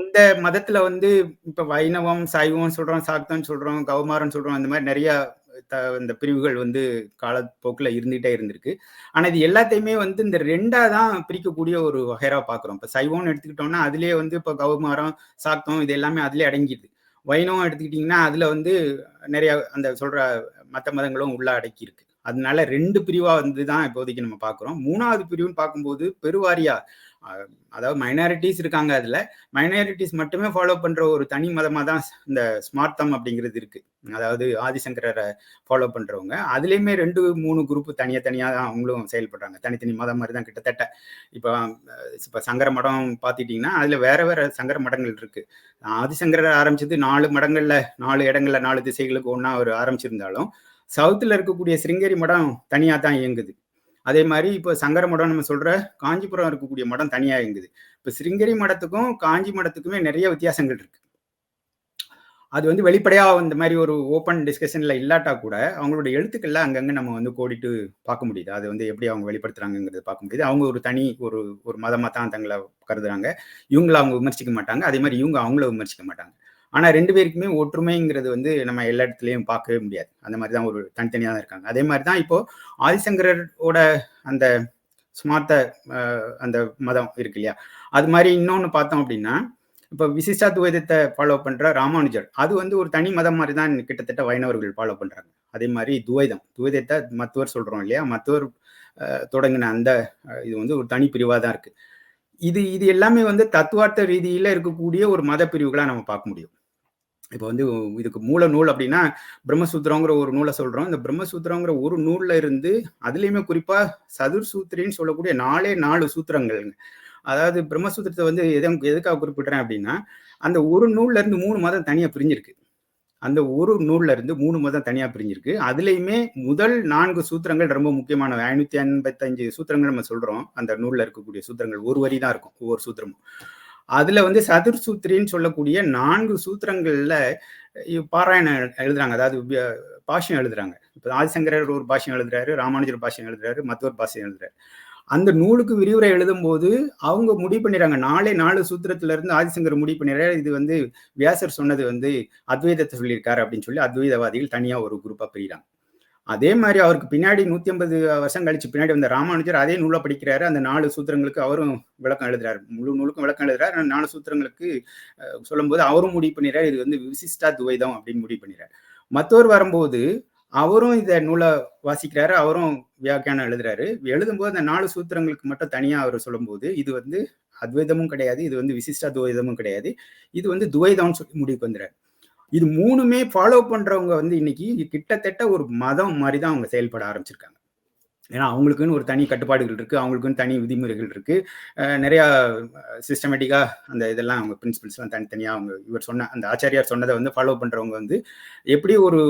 இந்த மதத்துல வந்து இப்ப வைணவம், சைவம் சொல்றோம், சாக்தம் சொல்றோம், கௌமாரம் சொல்றோம், அந்த மாதிரி நிறைய இந்த பிரிவுகள் வந்து காலப்போக்கில் இருந்துகிட்டே இருந்திருக்கு. ஆனா இது எல்லாத்தையுமே வந்து இந்த 2ஆ தான் பிரிக்கக்கூடிய ஒரு வகைரா பாக்குறோம். இப்ப சைவம்னு எடுத்துக்கிட்டோம்னா அதுலயே வந்து இப்ப கௌமாரம், சாக்தம் இது எல்லாமே அதுலயே அடங்கிடுது. வைணவம் எடுத்துக்கிட்டீங்கன்னா அதுல வந்து நிறைய அந்த சொல்ற மத்த மதங்களும் உள்ள அடக்கி இருக்கு. அதனால 2 பிரிவா வந்து தான் இப்போதைக்கு நம்ம பாக்குறோம். 3வது பிரிவுன்னு பார்க்கும்போது பெருவாரியா, அதாவது மைனாரிட்டிஸ் இருக்காங்க, அதுல மைனாரிட்டிஸ் மட்டுமே ஃபாலோ பண்ற ஒரு தனி மதமா தான் இந்த ஸ்மார்த்தம் அப்படிங்கிறது இருக்கு. அதாவது ஆதிசங்கரரை ஃபாலோ பண்றவங்க அதுலயுமே 2-3 குரூப் தனியா தான் அவங்களும் செயல்படுறாங்க. தனித்தனி மதம் மாதிரி தான் கிட்டத்தட்ட. இப்ப சங்கர மடம் பாத்துட்டீங்கன்னா அதுல வேற வேற சங்கர மடங்கள் இருக்கு. ஆதிசங்கரர் ஆரம்பிச்சது 4 மடங்கள்ல 4 இடங்கள்ல 4 திசைகளுக்கு ஒன்னா அவர் ஆரம்பிச்சிருந்தாலும் சவுத்துல இருக்கக்கூடிய சிருங்கேரி மடம் தனியா தான் இயங்குது. அதே மாதிரி இப்போ சங்கர மடம் நம்ம சொல்ற காஞ்சிபுரம் இருக்கக்கூடிய மடம் தனியா இயங்குது. இப்ப சிருங்கேரி மடத்துக்கும் காஞ்சி மடத்துக்குமே நிறைய வித்தியாசங்கள் இருக்கு. அது வந்து வெளிப்படையா இந்த மாதிரி ஒரு ஓப்பன் டிஸ்கஷன்ல இல்லாட்டா கூட அவங்களோட எழுத்துக்கள்ல அங்கங்க நம்ம வந்து கோடிட்டு பார்க்க முடியுது. அது வந்து எப்படி அவங்க வெளிப்படுத்துறாங்கிறத பார்க்க முடியுது. அவங்க ஒரு தனி ஒரு மதமா தான் தங்களை கருதுறாங்க. இவங்களை அவங்க விமர்சிக்க மாட்டாங்க, அதே மாதிரி இவங்க அவங்கள விமர்சிக்க மாட்டாங்க. ஆனா 2 பேருக்குமே ஒற்றுமைங்கிறது வந்து நம்ம எல்லா இடத்துலயும் பார்க்கவே முடியாது. அந்த மாதிரிதான் ஒரு தனித்தனியா தான் இருக்காங்க. அதே மாதிரிதான் இப்போ ஆதிசங்கரோட அந்த ஸ்மார்த்த அந்த மதம் இருக்கு இல்லையா, அது மாதிரி இன்னொன்னு பார்த்தோம் அப்படின்னா இப்ப விசிஷ்டாத்வைதத்தை ஃபாலோ பண்ற ராமானுஜர் அது வந்து ஒரு தனி மதம் மாதிரி தான் கிட்டத்தட்ட வைணவர்கள் ஃபாலோ பண்றாங்க. அதே மாதிரி துவைதத்தை மத்துவர் சொல்றோம் இல்லையா, மத்துவர் தொடங்கின அந்த இது வந்து ஒரு தனி பிரிவா தான் இருக்கு. இது எல்லாமே வந்து தத்துவார்த்த ரீதியில இருக்கக்கூடிய ஒரு மத பிரிவுகளா நம்ம பார்க்க முடியும். இப்ப வந்து இதுக்கு மூல நூல் அப்படின்னா பிரம்மசூத்திரங்கிற ஒரு நூலை சொல்றோம். இந்த பிரம்மசூத்திரங்கிற ஒரு நூல்ல இருந்து அதுலயுமே குறிப்பா சதுர் சூத்திரின்னு சொல்லக்கூடிய 4 சூத்திரங்கள். அதாவது பிரம்மசூத்திரத்தை வந்து எதுக்காக குறிப்பிடுறேன் அப்படின்னா, அந்த ஒரு நூல்ல இருந்து 3 மதம் தனியா பிரிஞ்சிருக்கு. அந்த ஒரு நூல்ல இருந்து 3 மதம் தனியா பிரிஞ்சிருக்கு. அதுலயுமே முதல் 4 சூத்திரங்கள் ரொம்ப முக்கியமானவை. 585 சூத்திரங்கள் நம்ம சொல்றோம். அந்த நூல்ல இருக்கக்கூடிய சூத்திரங்கள் ஒரு வரி தான் இருக்கும் ஒவ்வொரு சூத்திரமும். அதுல வந்து சதுர் சூத்திரின்னு சொல்லக்கூடிய 4 சூத்திரங்கள்ல பாராயணம் எழுதுறாங்க, அதாவது பாஷ்யம் எழுதுறாங்க. இப்ப ஆதிசங்கரர் ஒரு பாஷ்யம் எழுதுறாரு, ராமானுஜர் பாஷ்யம் எழுதுறாரு, மத்துவர் பாஷ்யம் எழுதுறாரு. அந்த நூலுக்கு விரிவுரை எழுதும் போது அவங்க முடிவு பண்ணிடுறாங்க, 4 சூத்திரத்துல இருந்து ஆதிசங்கர் முடிவு பண்ணிடுறாரு, இது வந்து வியாசர் சொன்னது வந்து அத்வைதத்தை சொல்லியிருக்காரு அப்படின்னு சொல்லி அத்வைதவாதிகள் தனியா ஒரு குரூப்பா பிரிகிறாங்க. அதே மாதிரி அவருக்கு பின்னாடி 150 வருஷம் கழிச்சு பின்னாடி வந்த ராமானுஜர் அதே நூலை படிக்கிறாரு. அந்த 4 சூத்திரங்களுக்கு அவரும் விளக்கம் எழுதுறாரு. முழு நூலுக்கும் விளக்கம் எழுதுறாரு. 4 சூத்திரங்களுக்கு சொல்லும்போது அவரும் முடிவு பண்ணிடுறாரு, இது வந்து விசிஷ்டா துவைதம் அப்படின்னு முடிவு பண்ணிடுறாரு. மற்றவர் வரும்போது அவரும் இந்த நூலை வாசிக்கிறாரு, அவரும் வியாக்கியானம் எழுதுறாரு. எழுதும்போது அந்த 4 சூத்திரங்களுக்கு மட்டும் தனியா அவர் சொல்லும்போது இது வந்து அத்வைதமும் கிடையாது, இது வந்து விசிஷ்டா துவைதமும் கிடையாது, இது வந்து துவைதம்னு சொல்லி முடிவுக்கு வந்துறாரு. இது 3மே ஃபாலோ பண்றவங்க வந்து இன்னைக்கு கிட்டத்தட்ட ஒரு மதம் மாதிரி தான் அவங்க செயல்பட ஆரம்பிச்சிருக்காங்க. ஏன்னா அவங்களுக்குன்னு ஒரு தனி கட்டுப்பாடுகள் இருக்கு, அவங்களுக்குன்னு தனி விதிமுறைகள் இருக்கு. நிறைய சிஸ்டமேட்டிக்கா அந்த இதெல்லாம் அவங்க பிரின்சிபல்ஸ்லாம் தனித்தனியா அவங்க இவர் சொன்ன அந்த ஆச்சாரியார் சொன்னதை வந்து ஃபாலோ பண்றவங்க வந்து எப்படி ஒரு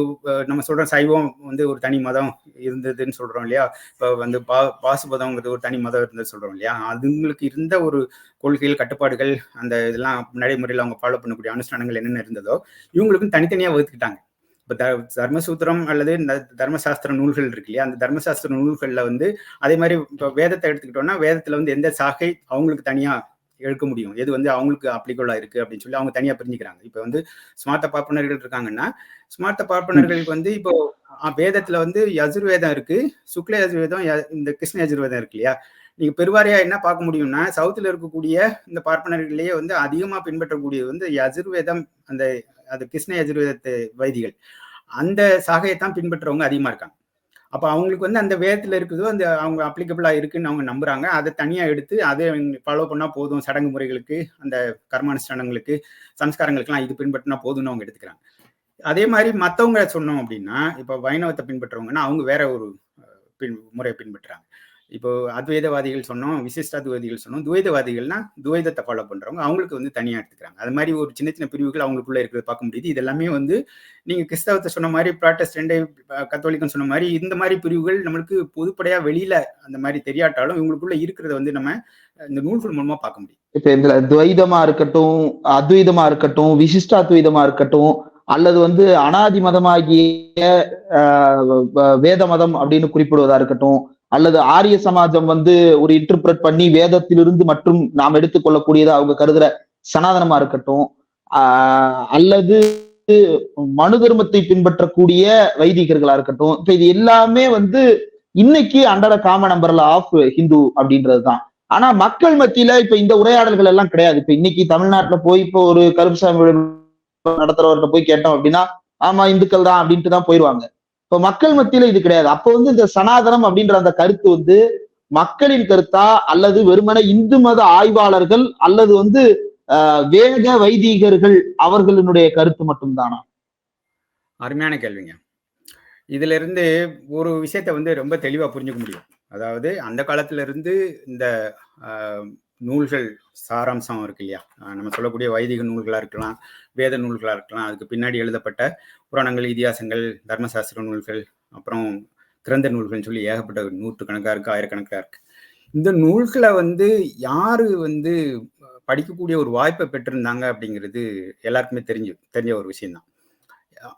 நம்ம சொல்றோம் சைவம் வந்து ஒரு தனி மதம் இருந்ததுன்னு சொல்றோம் இல்லையா. இப்போ வந்து பாசுபதம்ங்கிறது ஒரு தனி மதம் இருந்தது சொல்றோம் இல்லையா. அதுங்களுக்கு இருந்த ஒரு கொள்கைகள் கட்டுப்பாடுகள் அந்த இதெல்லாம் நடைமுறையில் அவங்க ஃபாலோ பண்ணக்கூடிய அனுஷ்டானங்கள் என்னென்ன இருந்ததோ இவங்களுக்கும் தனித்தனியா வகுத்துக்கிட்டாங்க. இப்போ தர்மசூத்திரம் அல்லது இந்த தர்மசாஸ்திர நூல்கள் இருக்கு இல்லையா, அந்த தர்மசாஸ்திர நூல்கள்ல வந்து அதே மாதிரி இப்போ வேதத்தை எடுத்துக்கிட்டோம்னா வேதத்துல வந்து எந்த சாகை அவங்களுக்கு தனியா எடுக்க முடியும், எது வந்து அவங்களுக்கு அப்ளிகபிளா இருக்கு அப்படின்னு சொல்லி அவங்க தனியா பிரிஞ்சுக்கிறாங்க. இப்போ வந்து ஸ்மார்த்த பார்ப்பனர்கள் இருக்காங்கன்னா ஸ்மார்த்த பார்ப்பனர்களுக்கு வந்து இப்போ வேதத்துல வந்து யஜுர்வேதம் இருக்கு, சுக்ல யஜுர்வேதம், இந்த கிருஷ்ண யஜுர்வேதம் இருக்கு இல்லையா. நீங்க பெருவாரியா என்ன பார்க்க முடியும்னா சவுத்துல இருக்கக்கூடிய இந்த பார்ப்பனர்களையே வந்து அதிகமா பின்பற்றக்கூடியது வந்து யஜுர்வேதம், அந்த அது கிருஷ்ண யஜுர்வேதத்து வைதிகள் அந்த சாகையைத்தான் பின்பற்றுறவங்க அதிகமா இருக்காங்க. அப்ப அவங்களுக்கு வந்து அந்த வேதத்துல இருக்குதோ அந்த அவங்க அப்ளிகபிளா இருக்குன்னு அவங்க நம்புறாங்க. அதை தனியா எடுத்து அதை ஃபாலோ பண்ணா போதும், சடங்கு முறைகளுக்கு அந்த கர்மானுஷ்டானங்களுக்கு சம்ஸ்காரங்களுக்குலாம் இது பின்பற்றினா போதும்னு அவங்க எடுத்துக்கிறாங்க. அதே மாதிரி மற்றவங்க சொன்னோம் அப்படின்னா இப்போ வைணவத்தை பின்பற்றுறவங்கன்னா அவங்க வேற ஒரு முறையை பின்பற்றுறாங்க. இப்போ அத்வைதவாதிகள் சொன்னோம், விசிஷ்டாத்வைதிகள் சொன்னோம், துவைதவாதிகள்னா துவைதத்தை ஃபாலோ பண்றவங்க அவங்களுக்கு வந்து தனியா எடுத்துக்கிறாங்க. அது மாதிரி ஒரு சின்ன சின்ன பிரிவுகள் அவங்களுக்குள்ள இருக்கிறத பார்க்க முடியுது. இது எல்லாமே வந்து நீங்க கிறிஸ்தவத்தை சொன்ன மாதிரி, ப்ராட்டஸ்டன்ட், கத்தோலிக்கன் சொன்ன மாதிரி இந்த மாதிரி பிரிவுகள் நம்மளுக்கு பொதுப்படையா வெளியில அந்த மாதிரி தெரியாட்டாலும் இவங்களுக்குள்ள இருக்கிறத வந்து நம்ம இந்த நூல்கள் மூலமா பார்க்க முடியும். இப்ப இதுல துவைதமா இருக்கட்டும், அத்வைதமா இருக்கட்டும், விசிஷ்டாத்வைதமா இருக்கட்டும், அல்லது வந்து அனாதி மதமாகிய வேத மதம் அப்படின்னு குறிப்பிடுவதா இருக்கட்டும், அல்லது ஆரிய சமாஜம் வந்து ஒரு இன்டர்பிரட் பண்ணி வேதத்திலிருந்து மற்றும் நாம் எடுத்துக்கொள்ளக்கூடியதை அவங்க கருதுற சனாதனமா இருக்கட்டும், அல்லது மனு தர்மத்தை பின்பற்றக்கூடிய வைதிகர்களா இருக்கட்டும், இப்ப இது எல்லாமே வந்து இன்னைக்கு அண்டர் காமன் நம்பர்ல ஆஃப் ஹிந்து அப்படின்றதுதான். ஆனா மக்கள் மத்தியில இப்ப இந்த உரையாடல்கள் எல்லாம் கிடையாது. இப்ப இன்னைக்கு தமிழ்நாட்டுல போய் இப்போ ஒரு கருப்புசாமி நடத்துறவர்கிட்ட போய் கேட்டோம் அப்படின்னா ஆமா இந்துக்கள் தான் அப்படின்ட்டு தான் போயிடுவாங்க. இப்ப மக்கள் மத்தியில இது கிடையாது. அப்ப வந்து இந்த சனாதனம் அப்படின்ற அந்த கருத்து வந்து மக்களின் கருத்தா அல்லது வெறுமனே இந்து மத ஆய்வாளர்கள் அல்லது வந்து வேத வைதிகர்கள் அவர்களுடைய கருத்து மட்டும்தானா? அருமையான கேள்விங்க. இதுல இருந்து ஒரு விஷயத்த வந்து ரொம்ப தெளிவா புரிஞ்சுக்க முடியும். அதாவது அந்த காலத்துல இருந்து இந்த நூல்கள் சாராம்சம் இருக்கு இல்லையா, நம்ம சொல்லக்கூடிய வைதிக நூல்களா இருக்கலாம், வேத நூல்களா இருக்கலாம், அதுக்கு பின்னாடி எழுதப்பட்ட புராணங்கள், இதிகாசங்கள், தர்மசாஸ்திர நூல்கள், அப்புறம் கிரந்த நூல்கள்னு சொல்லி ஏகப்பட்ட நூற்றுக்கணக்கா இருக்கு, ஆயிரக்கணக்கா இருக்கு. இந்த நூல்களை வந்து யாரு வந்து படிக்கக்கூடிய ஒரு வாய்ப்பை பெற்றிருந்தாங்க அப்படிங்கிறது எல்லாருக்குமே தெரிஞ்ச ஒரு விஷயம்தான்.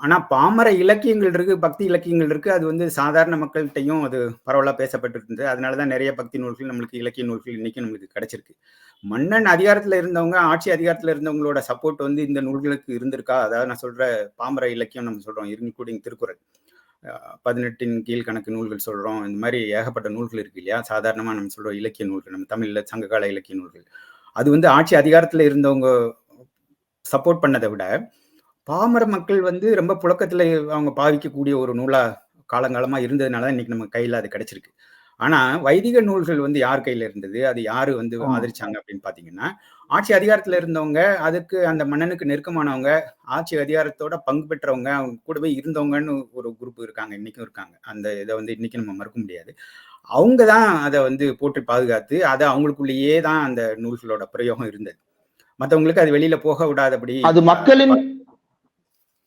ஆனா பாமர இலக்கியங்கள் இருக்கு, பக்தி இலக்கியங்கள் இருக்கு, அது வந்து சாதாரண மக்கள்கிட்டையும் அது பரவலா பேசப்பட்டு இருந்தது. அதனாலதான் நிறைய பக்தி நூல்கள் நம்மளுக்கு, இலக்கிய நூல்கள் இன்னைக்கு நம்மளுக்கு கிடைச்சிருக்கு. மன்னன் அதிகாரத்துல இருந்தவங்க, ஆட்சி அதிகாரத்துல இருந்தவங்களோட சப்போர்ட் வந்து இந்த நூல்களுக்கு இருந்திருக்கா? அதாவது நான் சொல்ற பாமர இலக்கியம் நம்ம சொல்றோம், இன்க்ளூடிங் திருக்குறள், 18 கீழ்கணக்கு நூல்கள் சொல்றோம், இந்த மாதிரி ஏகப்பட்ட நூல்கள் இருக்கு இல்லையா. சாதாரணமா நம்ம சொல்றோம் இலக்கிய நூல்கள், நம்ம தமிழ்ல சங்ககால இலக்கிய நூல்கள், அது வந்து ஆட்சி அதிகாரத்துல இருந்தவங்க சப்போர்ட் பண்ணதை விட பாமர மக்கள் வந்து ரொம்ப புழக்கத்துல அவங்க பாவிக்கக்கூடிய ஒரு நூலா காலங்காலமா இருந்ததுனால இன்னைக்கு நம்ம கையில அது கிடைச்சிருக்கு. ஆனா வைதிக நூல்கள் வந்து யார் கையில இருந்தது, அது யாரு வந்து ஆதரிச்சாங்க அப்படின்னு பாத்தீங்கன்னா, ஆட்சி அதிகாரத்துல இருந்தவங்க, அதுக்கு அந்த மன்னனுக்கு நெருக்கமானவங்க, ஆட்சி அதிகாரத்தோட பங்கு பெற்றவங்க, அவங்க கூடவே இருந்தவங்கன்னு ஒரு குரூப் இருக்காங்க, இன்னைக்கும் இருக்காங்க. அந்த இதை வந்து இன்னைக்கு நம்ம மறுக்க முடியாது. அவங்க தான் அதை வந்து போட்டு பாதுகாத்து அதை அவங்களுக்குள்ளேயே தான் அந்த நூல்களோட பிரயோகம் இருந்தது. மற்றவங்களுக்கு அது வெளியில போக விடாதபடி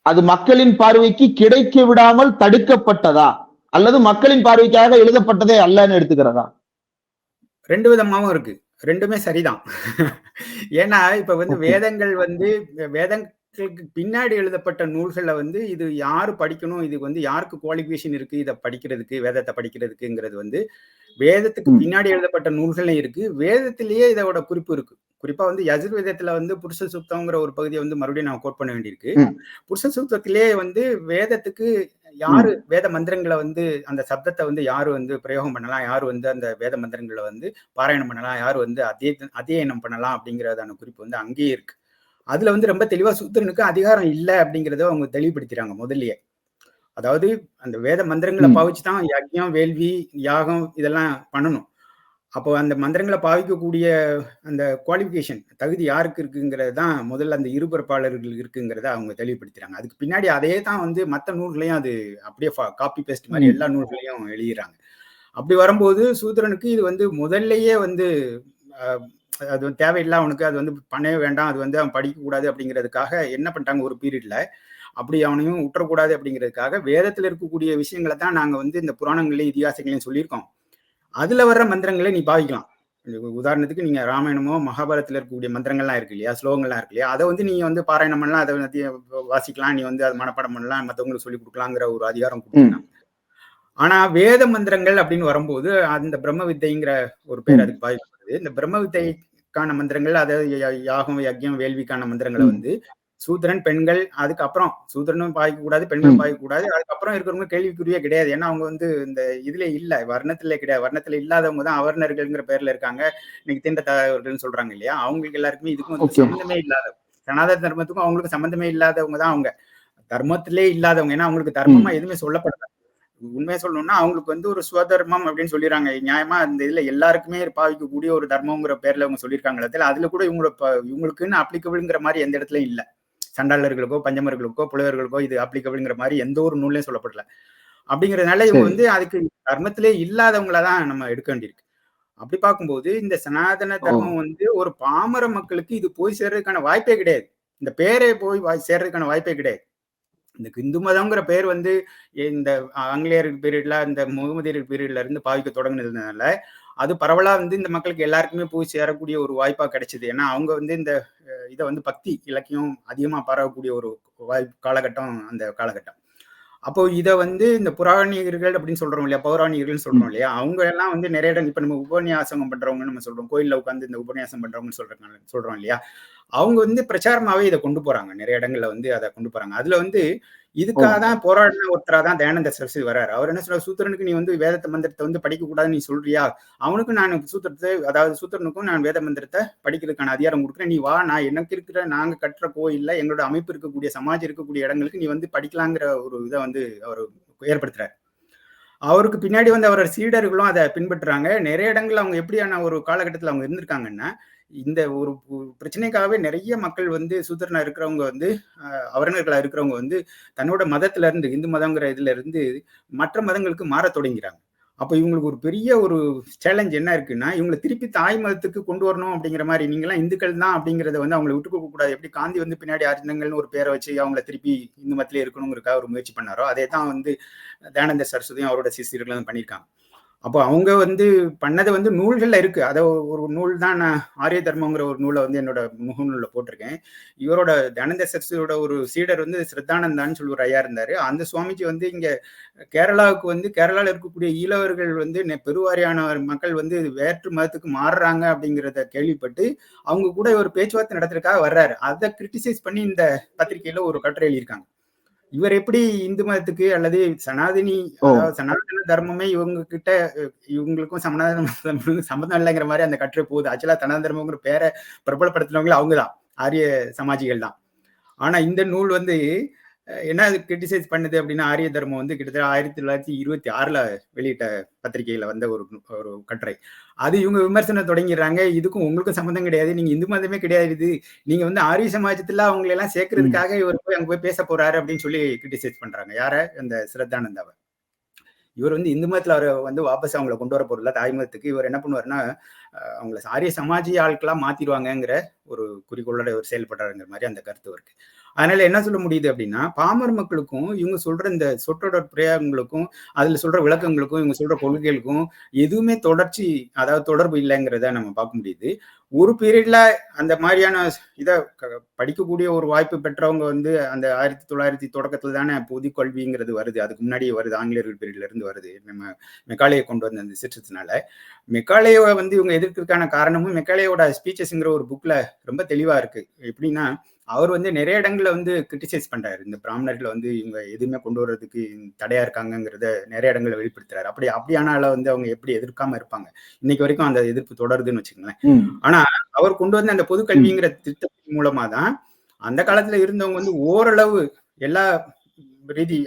அது மக்களின் பார்வைக்கு கிடைக்க விடாமல் தடுக்கப்பட்டதா அல்லது மக்களின் பார்வைக்காக எழுதப்பட்டதே அல்லன்னு எடுத்துக்கிறதா? ரெண்டு விதமாவும் இருக்கு, ரெண்டுமே சரிதான். ஏன்னா இப்ப வந்து வேதங்கள் வந்து வேதங்களுக்கு பின்னாடி எழுதப்பட்ட நூல்களை வந்து இது யாரு படிக்கணும், இது வந்து யாருக்கு குவாலிஃபிகேஷன் இருக்கு இதை படிக்கிறதுக்கு, வேதத்தை படிக்கிறதுக்குங்கிறது வந்து வேதத்துக்கு பின்னாடி எழுதப்பட்ட நூல்களும் இருக்கு, வேதத்திலேயே இதோட குறிப்பு இருக்கு. குறிப்பா வந்து யஜுர்வேதத்துல வந்து புருஷ சூக்தம்ங்கிற ஒரு பகுதியை வந்து மறுபடியும் நான் கோட் பண்ண வேண்டியிருக்கு. ம், புருஷ சூக்தத்திலே வந்து வேதத்துக்கு யாரு ம், வேத மந்திரங்களை வந்து அந்த சப்தத்தை வந்து யாரு வந்து பிரயோகம் பண்ணலாம், யாரு வந்து அந்த வேத மந்திரங்களை வந்து பாராயணம் பண்ணலாம், யாரு வந்து அத்தியனம் பண்ணலாம் அப்படிங்கிறதான குறிப்பு வந்து அங்கேயே இருக்கு. அதுல வந்து ரொம்ப தெளிவா சூத்திரனுக்கு அதிகாரம் இல்ல அப்படிங்கிறத அவங்க தெளிவுபடுத்திறாங்க முதல்லயே. அதாவது அந்த வேத மந்திரங்களை ம். பாவிச்சு தான் யஜ்ஞம், வேள்வி, யாகம் இதெல்லாம் பண்ணணும். அப்போ அந்த மந்திரங்களை பாவிக்கக்கூடிய அந்த குவாலிஃபிகேஷன் தகுதி யாருக்கு இருக்குங்கிறது தான் முதல்ல அந்த இருபரப்பாளர்கள் இருக்குங்கிறத அவங்க தெளிவுபடுத்துறாங்க. அதுக்கு பின்னாடி அதே தான் வந்து மற்ற நூல்களையும் அது அப்படியே காப்பி பேஸ்ட் மாதிரி ம். எல்லா நூல்களையும் எழுதுறாங்க. அப்படி வரும்போது சூத்திரனுக்கு இது வந்து முதல்லயே வந்து அஹ், அது வந்து தேவையில்லை அவனுக்கு, அது வந்து பண்ணவே வேண்டாம், அது வந்து அவன் படிக்கக்கூடாது அப்படிங்கிறதுக்காக என்ன பண்ணிட்டாங்க ஒரு பீரியட்ல, அப்படி அவனையும் விட்டுறக்கூடாது அப்படிங்கிறதுக்காக வேதத்துல இருக்கக்கூடிய விஷயங்களை தான் நாங்க வந்து இந்த புராணங்களையும் இதிகாசங்களையும் சொல்லியிருக்கோம். அதுல வர்ற மந்திரங்களை நீ பாவிக்கலாம். உதாரணத்துக்கு நீங்க ராமாயணமோ மகாபாரதத்துல இருக்கக்கூடிய மந்திரங்கள்லாம் இருக்கு இல்லையா, ஸ்லோகங்கள்லாம் இருக்கு இல்லையா, அதை வந்து நீங்க வந்து பாராயணம் பண்ணலாம், அதை வந்து வாசிக்கலாம், நீ வந்து அதை மனப்பாடம் பண்ணலாம், மற்றவங்களுக்கு சொல்லி கொடுக்கலாங்கிற ஒரு அதிகாரம் கொடுத்துருக்காங்க. ம். ஆனா வேத மந்திரங்கள் அப்படின்னு வரும்போது அந்த பிரம்ம வித்தைங்கிற ஒரு பேர் ம். அதுக்கு பாவிக்கப்படுது. இந்த பிரம்ம வித்தைக்கான மந்திரங்கள், அதாவது யாகம், யஜ்யம், வேள்விக்கான மந்திரங்களை ம். வந்து சூத்திரன், பெண்கள், அதுக்கப்புறம் சூத்திரனும் பாவிக்கக்கூடாது, பெண்களும் ம். பாவிக்கக்கூடாது. அதுக்கப்புறம் இருக்கிறவங்க கேள்விக்குறியே கிடையாது. ஏன்னா அவங்க வந்து இந்த இதுல இல்ல, வர்ணத்திலே கிடையாது. வர்ணத்துல இல்லாதவங்க தான் அவர்ணர்கள்ங்கிற பேர்ல இருக்காங்க. இன்னைக்கு தீண்டத்தகாதவர்கள்னு சொல்றாங்க இல்லையா, அவங்களுக்கு எல்லாருக்குமே இதுக்கும் வந்து ஓகே. சம்பந்தமே இல்லாத, சனாதன தர்மத்துக்கும் அவங்களுக்கு சம்பந்தமே இல்லாதவங்க தான் அவங்க. தர்மத்திலே இல்லாதவங்க. ஏன்னா அவங்களுக்கு தர்மமா ம். எதுவுமே சொல்லப்படல. உண்மையை சொல்லணும்னா அவங்களுக்கு வந்து ஒரு சுவதர்மம் அப்படின்னு சொல்லிடுறாங்க. நியாயமா அந்த இதுல எல்லாருக்குமே பாவிக்கக்கூடிய ஒரு தர்மங்கிற பேர்ல அவங்க சொல்லியிருக்காங்க. அதுல கூட இவங்களுக்குன்னு அப்ளிகபிள்ங்கிற மாதிரி எந்த இடத்துலயும் இல்ல. சண்டாளர்களுக்கோ, பஞ்சமர்களுக்கோ, புலவர்களுக்கோ இது அப்ளிகபிள்ங்கிற மாதிரி எந்த ஒரு நூல்லையும் சொல்லப்படல. அப்படிங்கிறதுனால இவங்க சரி. வந்து அதுக்கு தர்மத்திலே இல்லாதவங்கள தான் நம்ம எடுக்க வேண்டியிருக்கு. அப்படி பார்க்கும்போது இந்த சனாதன ஓ! தர்மம் வந்து ஒரு பாமர மக்களுக்கு இது போய் சேர்றதுக்கான வாய்ப்பே கிடையாது. இந்த பேரே போய் சேர்றதுக்கான வாய்ப்பே கிடையாது. இந்த இந்து மதம்ங்கிற பேர் வந்து இந்த ஆங்கிலேயர் பீரியட்ல, இந்த முகமதியர் பீரியட்ல இருந்து பாவிக்க தொடங்குனதுனால, அது பரவலா வந்து இந்த மக்களுக்கு எல்லாருக்குமே போய் சேரக்கூடிய ஒரு வாய்ப்பா கிடைச்சது. ஏன்னா அவங்க வந்து இந்த இத வந்து பக்தி இலக்கியம் அதிகமா பரவக்கூடிய ஒரு காலகட்டம் அந்த காலகட்டம். அப்போ இத வந்து இந்த புராணிகர்கள் அப்படின்னு சொல்றோம் இல்லையா, பௌராணிகர்கள்னு சொல்றோம் ம். இல்லையா, அவங்க எல்லாம் வந்து நிறைய இடம் இப்ப நம்ம உபன்யாசம் பண்றவங்கன்னு நம்ம சொல்றோம். கோயில்ல உட்கார்ந்து இந்த உபன்யாசம் பண்றவங்கன்னு சொல்றோம் இல்லையா, அவங்க வந்து பிரச்சாரமாவே இத கொண்டு போறாங்க. நிறைய இடங்கள்ல வந்து அத கொண்டு போறாங்க. அதுல வந்து ஓ! இதுக்காக தான் போராடின ஒருத்தரா தான் தயானந்த சரஸ்வதி வர்றாரு. அவர் என்ன சொல்றாரு, சூத்திரனுக்கு நீ வந்து வேதத்த மந்திரத்த வந்து படிக்கக்கூடாதுன்னு நீ சொல்றியா? அவனுக்கும் நான் சூத்திரத்த, அதாவது சூத்திரனுக்கும் நான் வேத மந்திரத்த படிக்கிறதுக்கான அதிகாரம் குடுக்குறேன். நீ வா, நான் எனக்கு இருக்கிற நாங்க கட்டுற கோயில்ல எங்களோட அமைப்பு இருக்கக்கூடிய சமாஜம் இருக்கக்கூடிய இடங்களுக்கு நீ வந்து படிக்கலாங்கிற ஒரு இத வந்து அவரு ஏற்படுத்துறாரு. அவருக்கு பின்னாடி வந்து அவரோட சீடர்களும் அத பின்பற்றுறாங்க. நிறைய இடங்கள்ல அவங்க எப்படியான ஒரு காலகட்டத்துல அவங்க இருந்திருக்காங்கன்னா, இந்த ஒரு பிரச்சனைக்காகவே நிறைய மக்கள் வந்து சூத்திரனா இருக்கிறவங்க வந்து அவர்ணர்களா இருக்கிறவங்க வந்து தன்னோட மதத்துல இருந்து, இந்து மதம்ங்கிற இதுல இருந்து மற்ற மதங்களுக்கு மாறத் தொடங்கிறாங்க. அப்ப இவங்களுக்கு ஒரு பெரிய ஒரு சேலஞ்ச் என்ன இருக்குன்னா, இவங்கள திருப்பி தாய் மதத்துக்கு கொண்டு வரணும் அப்படிங்கிற மாரி, நீங்கலாம் இந்துக்கள் தான் அப்படிங்கிறத வந்து அவங்கள விட்டுக் கொடுக்க கூடாது. எப்படி காந்தி வந்து பின்னாடி அரிஜனங்கள்னு ஒரு பேரை வச்சு அவங்கள திருப்பி இந்து மதத்திலே இருக்கணுங்கிறதுக்காக ஒரு முயற்சி பண்ணாரோ, அதே தான் வந்து தயானந்த சரஸ்வதியும் அவரோட சிஷ்யர்களும் பண்ணியிருக்காங்க. அப்போ அவங்க வந்து பண்ணது வந்து நூல்கள்ல இருக்கு. அத ஒரு நூல் தான் நான் ஆரிய தர்மம்ங்கிற ஒரு நூல வந்து என்னோட முகநூல்ல போட்டிருக்கேன். இவரோட தயானந்த சரஸ்வதியோட ஒரு சீடர் வந்து ஸ்ரத்தானந்தான்னு சொல்லி ஒரு ஐயா இருந்தாரு. அந்த சுவாமிஜி வந்து இங்க கேரளாவுக்கு வந்து கேரளால இருக்கக்கூடிய ஈழவர்கள் வந்து பெருவாரியான மக்கள் வந்து வேற்று மதத்துக்கு மாறுறாங்க அப்படிங்கிறத கேள்விப்பட்டு, அவங்க கூட ஒரு பேச்சுவார்த்தை நடத்துறதுக்காக வர்றாரு. அத கிரிட்டிசைஸ் பண்ணி இந்த பத்திரிகையில ஒரு கட்டுரை எழுதியிருக்காங்க. இவர் எப்படி இந்து மதத்துக்கு அல்லது சனாதனி, ஓ! அதாவது சனாதன தர்மமே இவங்க கிட்ட இவங்களுக்கும் சனாதன தர்மத்துக்கும் சம்மந்தம் இல்லைங்கிற மாதிரி அந்த கட்டுரை போகுது. ஆக்சுவலா சனாதன தர்மங்கிற பேரை பிரபலப்படுத்தினவங்க அவங்கதான், ஆரிய சமாஜிகள் தான். ஆனா இந்த நூல் வந்து என்ன கிரிட்டிசைஸ் பண்ணுது அப்படின்னா, ஆரிய தர்மம் வந்து கிட்டத்தட்ட 1926ல வெளியிட்ட பத்திரிகையில வந்த ஒரு ஒரு கட்டுரை. அது இவங்க விமர்சனம் தொடங்கிடுறாங்க. இதுக்கும் உங்களுக்கும் சம்மந்தம் கிடையாது. நீங்க இந்து மதமே கிடையாது இது. நீங்க வந்து ஆரிய சமாஜத்துல அவங்கள எல்லாம் ம். சேர்க்கறதுக்காக இவர் போய் அங்க போய் பேச போறாரு அப்படின்னு சொல்லி கிரிட்டிசைஸ் பண்றாங்க. யார? அந்த ஸ்ரத்தானந்தாவ. இவர் வந்து இந்து மதத்துல அவர வந்து வாபஸ் அவங்கள கொண்டு வர போறதில்ல தாய் மதத்துக்கு. இவர் என்ன பண்ணுவாருன்னா, அவங்கள ஆரிய சமாஜி ஆட்களா மாத்திருவாங்கங்கிற ஒரு குறிக்கோளோட இவர் செயல்படுறாருங்கிற மாரி அந்த கருத்து இருக்கு. அதனால என்ன சொல்ல முடியுது அப்படின்னா, பாமர மக்களுக்கும் இவங்க சொல்ற இந்த சொற்றொடர் பிரயோகங்களுக்கும், அதுல சொல்ற விளக்கங்களுக்கும், இவங்க சொல்ற கொள்கைகளுக்கும் எதுவுமே தொடர்ச்சி, அதாவது தொடர்பு இல்லைங்கிறத நம்ம பார்க்க முடியுது. ஒரு பீரியட்ல அந்த மாதிரியான இத படிக்கக்கூடிய ஒரு வாய்ப்பு பெற்றவங்க வந்து அந்த 1900 தொடக்கத்துல தானே பொதுக் கல்விங்கிறது வருது. அதுக்கு முன்னாடியே வருது. ஆங்கிலேயர்கள் பீரியட்ல இருந்து வருது. நம்ம மெக்காலேய கொண்டு வந்த அந்த சீற்றத்தினால. மெக்காலேய வந்து இவங்க எதிர்க்கிறதுக்கான காரணமும் மெக்காலேயோட ஸ்பீச்சஸ்ங்கிற ஒரு புக்ல ரொம்ப தெளிவா இருக்கு. எப்படின்னா, அவர் வந்து நிறைய இடங்கள்ல வந்து கிரிட்டிசைஸ் பண்றாரு. இந்த பிராமணர்கள் வந்து இவங்க எதுவுமே கொண்டு வர்றதுக்கு தடையா இருக்காங்கங்கிறத நிறைய இடங்கள்ல வெளிப்படுத்துறாரு. அப்படியானால வந்து அவங்க எப்படி எதிர்க்காம இருப்பாங்க? இன்னைக்கு வரைக்கும் அந்த எதிர்ப்பு தொடருதுன்னு வச்சுக்கோங்களேன். ஆனா அவர் கொண்டு வந்த அந்த பொது கல்விங்கிற திட்டத்தின் மூலமா தான் அந்த காலத்துல இருந்தவங்க வந்து ஓரளவு எல்லா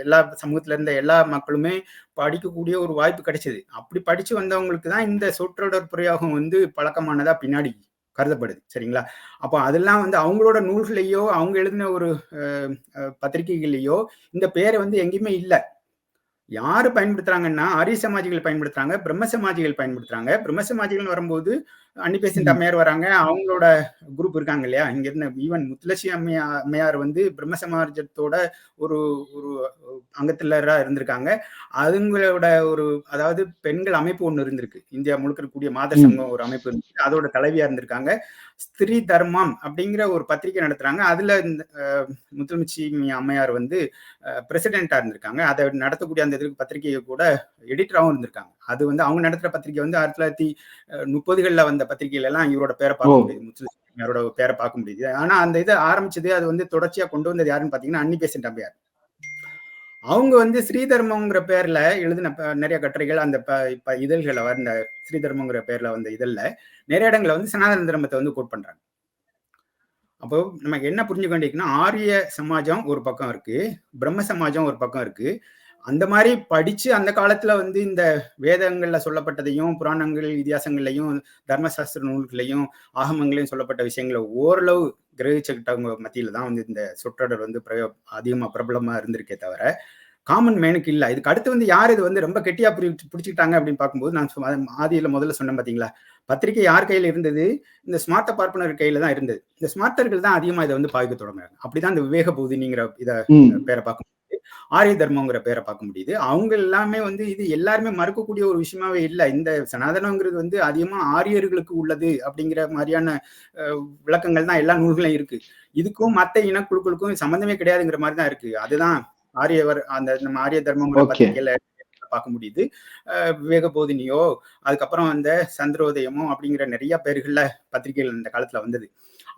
எல்லா சமூகத்துல இருந்த எல்லா மக்களுமே படிக்கக்கூடிய ஒரு வாய்ப்பு கிடைச்சது. அப்படி படிச்சு வந்தவங்களுக்கு தான் இந்த சொற்றொடர் பிரயோகம் வந்து பழக்கமானதா பின்னாடி கருதப்படுது. சரிங்களா? அப்போ அதெல்லாம் வந்து அவங்களோட நூல்களையோ, அவங்க எழுதின ஒரு பத்திரிகைகள்லயோ இந்த பேரை வந்து எங்கேயுமே இல்ல. யாரு பயன்படுத்துறாங்கன்னா, ஆரிய சமாஜிகள் பயன்படுத்துறாங்க, பிரம்ம சமாஜிகள் பயன்படுத்துறாங்க. பிரம்ம சமாஜிகள் வரும்போது அன்னிபெசன்ட் அம்மையார் வராங்க. அவங்களோட குரூப் இருக்காங்க இல்லையா? இங்க இருந்த ஈவன் முத்துலட்சுமி அம்மையார் வந்து பிரம்ம சமாஜத்தோட ஒரு ஒரு அங்கத்தினரா இருந்திருக்காங்க. அதுங்களோட ஒரு அதாவது பெண்கள் அமைப்பு ஒண்ணு இருந்திருக்கு. இந்தியா முழுக்க இருக்கக்கூடிய மாதர் சங்கம் ஒரு அமைப்பு இருந்துச்சு. அதோட தலைவியா இருந்திருக்காங்க. ஸ்திரீ தர்மம் அப்படிங்கிற ஒரு பத்திரிகை நடத்துறாங்க. அதுல இந்த முத்துலட்சுமி அம்மையார் வந்து பிரசிடென்டா இருந்திருக்காங்க. அதை நடத்தக்கூடிய அந்த பத்திரிகையை கூட எடிட்டராகவும் இருந்திருக்காங்க. அது வந்து அவங்க நடத்துற பத்திரிகை வந்து 1930களில் வந்த பத்திரிகையில எல்லாம் இவரோட பேரை பார்க்க முடியுது. முத்துலட்சுமி அம்மையாரோட பேரை பார்க்க முடியுது. ஆனா அந்த இதை ஆரம்பிச்சது அது வந்து தொடர்ச்சியா கொண்டு வந்தது யாருன்னு பாத்தீங்கன்னா அன்னிபெசன்ட் அம்மையார். அவங்க வந்து ஸ்ரீதர்மங்கிற பேர்ல எழுதின நிறைய கட்டுரைகள் அந்த இதழ்களை வந்த ஸ்ரீதர்மங்கிற பேர்ல வந்த இதழ்ல நிறைய இடங்களை வந்து சனாதன தர்மத்தை வந்து கோட் பண்றாங்க. அப்போ நமக்கு என்ன புரிஞ்சுக்க வேண்டியதுன்னா, ஆரிய சமாஜம் ஒரு பக்கம் இருக்கு, பிரம்ம சமாஜம் ஒரு பக்கம் இருக்கு. அந்த மாதிரி படிச்சு அந்த காலத்துல வந்து இந்த வேதங்கள்ல சொல்லப்பட்டதையும், புராணங்கள், இதிகாசங்கள்லையும், தர்மசாஸ்திர நூல்களையும், ஆகமங்களையும் சொல்லப்பட்ட விஷயங்களை ஓரளவு கிரகிச்சுக்கிட்டவங்க மத்தியில தான் வந்து இந்த சொற்றொடர் வந்து அதிகமா பிரபலமா இருந்திருக்கே தவிர காமன் மேனுக்கு இல்ல. இதுக்கு அடுத்து வந்து யார் இது வந்து ரொம்ப கெட்டியா பிடிச்சிக்கிட்டாங்க அப்படின்னு பார்க்கும்போது நான் ஆதியில முதல்ல சொன்னேன் பாத்தீங்களா, பத்திரிகை யார் கையில இருந்தது? இந்த ஸ்மார்த்த பார்ப்பனர் கையில தான் இருந்தது. இந்த ஸ்மார்த்தர்கள் தான் அதிகமா இதை வந்து பாய்க்க தொடங்குறாங்க. அப்படிதான் இந்த விவேக பூதினிங்கிற இத பேரை பார்க்க முடியுது, ஆரிய தர்மங்கிற பேரை பார்க்க முடியுது. அவங்க எல்லாமே வந்து இது எல்லாருமே மறுக்கக்கூடிய ஒரு விஷயமாவே இல்லை. இந்த சனாதனங்கிறது வந்து அதிகமா ஆரியர்களுக்கு உள்ளது அப்படிங்கிற மாதிரியான விளக்கங்கள் தான் எல்லா நூல்களும் இருக்கு. இதுக்கும் மத்த இனக்குழுக்களுக்கும் சம்பந்தமே கிடையாதுங்கிற மாதிரி தான் இருக்கு. அதுதான் ஆரியவர் அந்த நம்ம ஆரிய தர்மங்கிற பத்திரிகையில பார்க்க முடியுது. விவேக போதினியோ, அதுக்கப்புறம் அந்த சந்திரோதயமோ அப்படிங்கிற நிறைய பேர்கள்ல பத்திரிகைகள் இந்த காலத்துல வந்தது.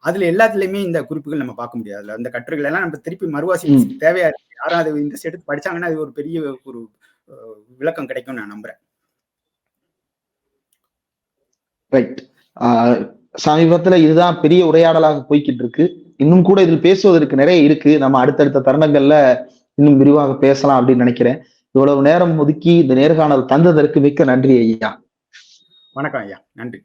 அதுல எல்லாத்துலயுமே இந்த குறிப்புகள் நம்ம பார்க்க முடியாது. அதுல அந்த கட்டுரைகள் எல்லாம் நம்ம திருப்பி மறுவாசி தேவையா இருக்கு. யாரும் அதை இன்ட்ரெஸ்ட் எடுத்து படிச்சாங்கன்னா அது ஒரு பெரிய ஒரு விளக்கம் கிடைக்கும் நான் நம்புறேன். ரைட். சமீபத்துல இதுதான் பெரிய உரையாடலாக போய்கிட்டு இருக்கு. இன்னும் கூட இதில் பேசுவதற்கு நிறைய இருக்கு. நம்ம அடுத்தடுத்த தருணங்கள்ல இன்னும் விரிவாக பேசலாம் அப்படின்னு நினைக்கிறேன். இவ்வளவு நேரம் ஒதுக்கி இந்த நேர்காணல் தந்ததற்கு மிக்க நன்றி ஐயா. வணக்கம் ஐயா. நன்றி.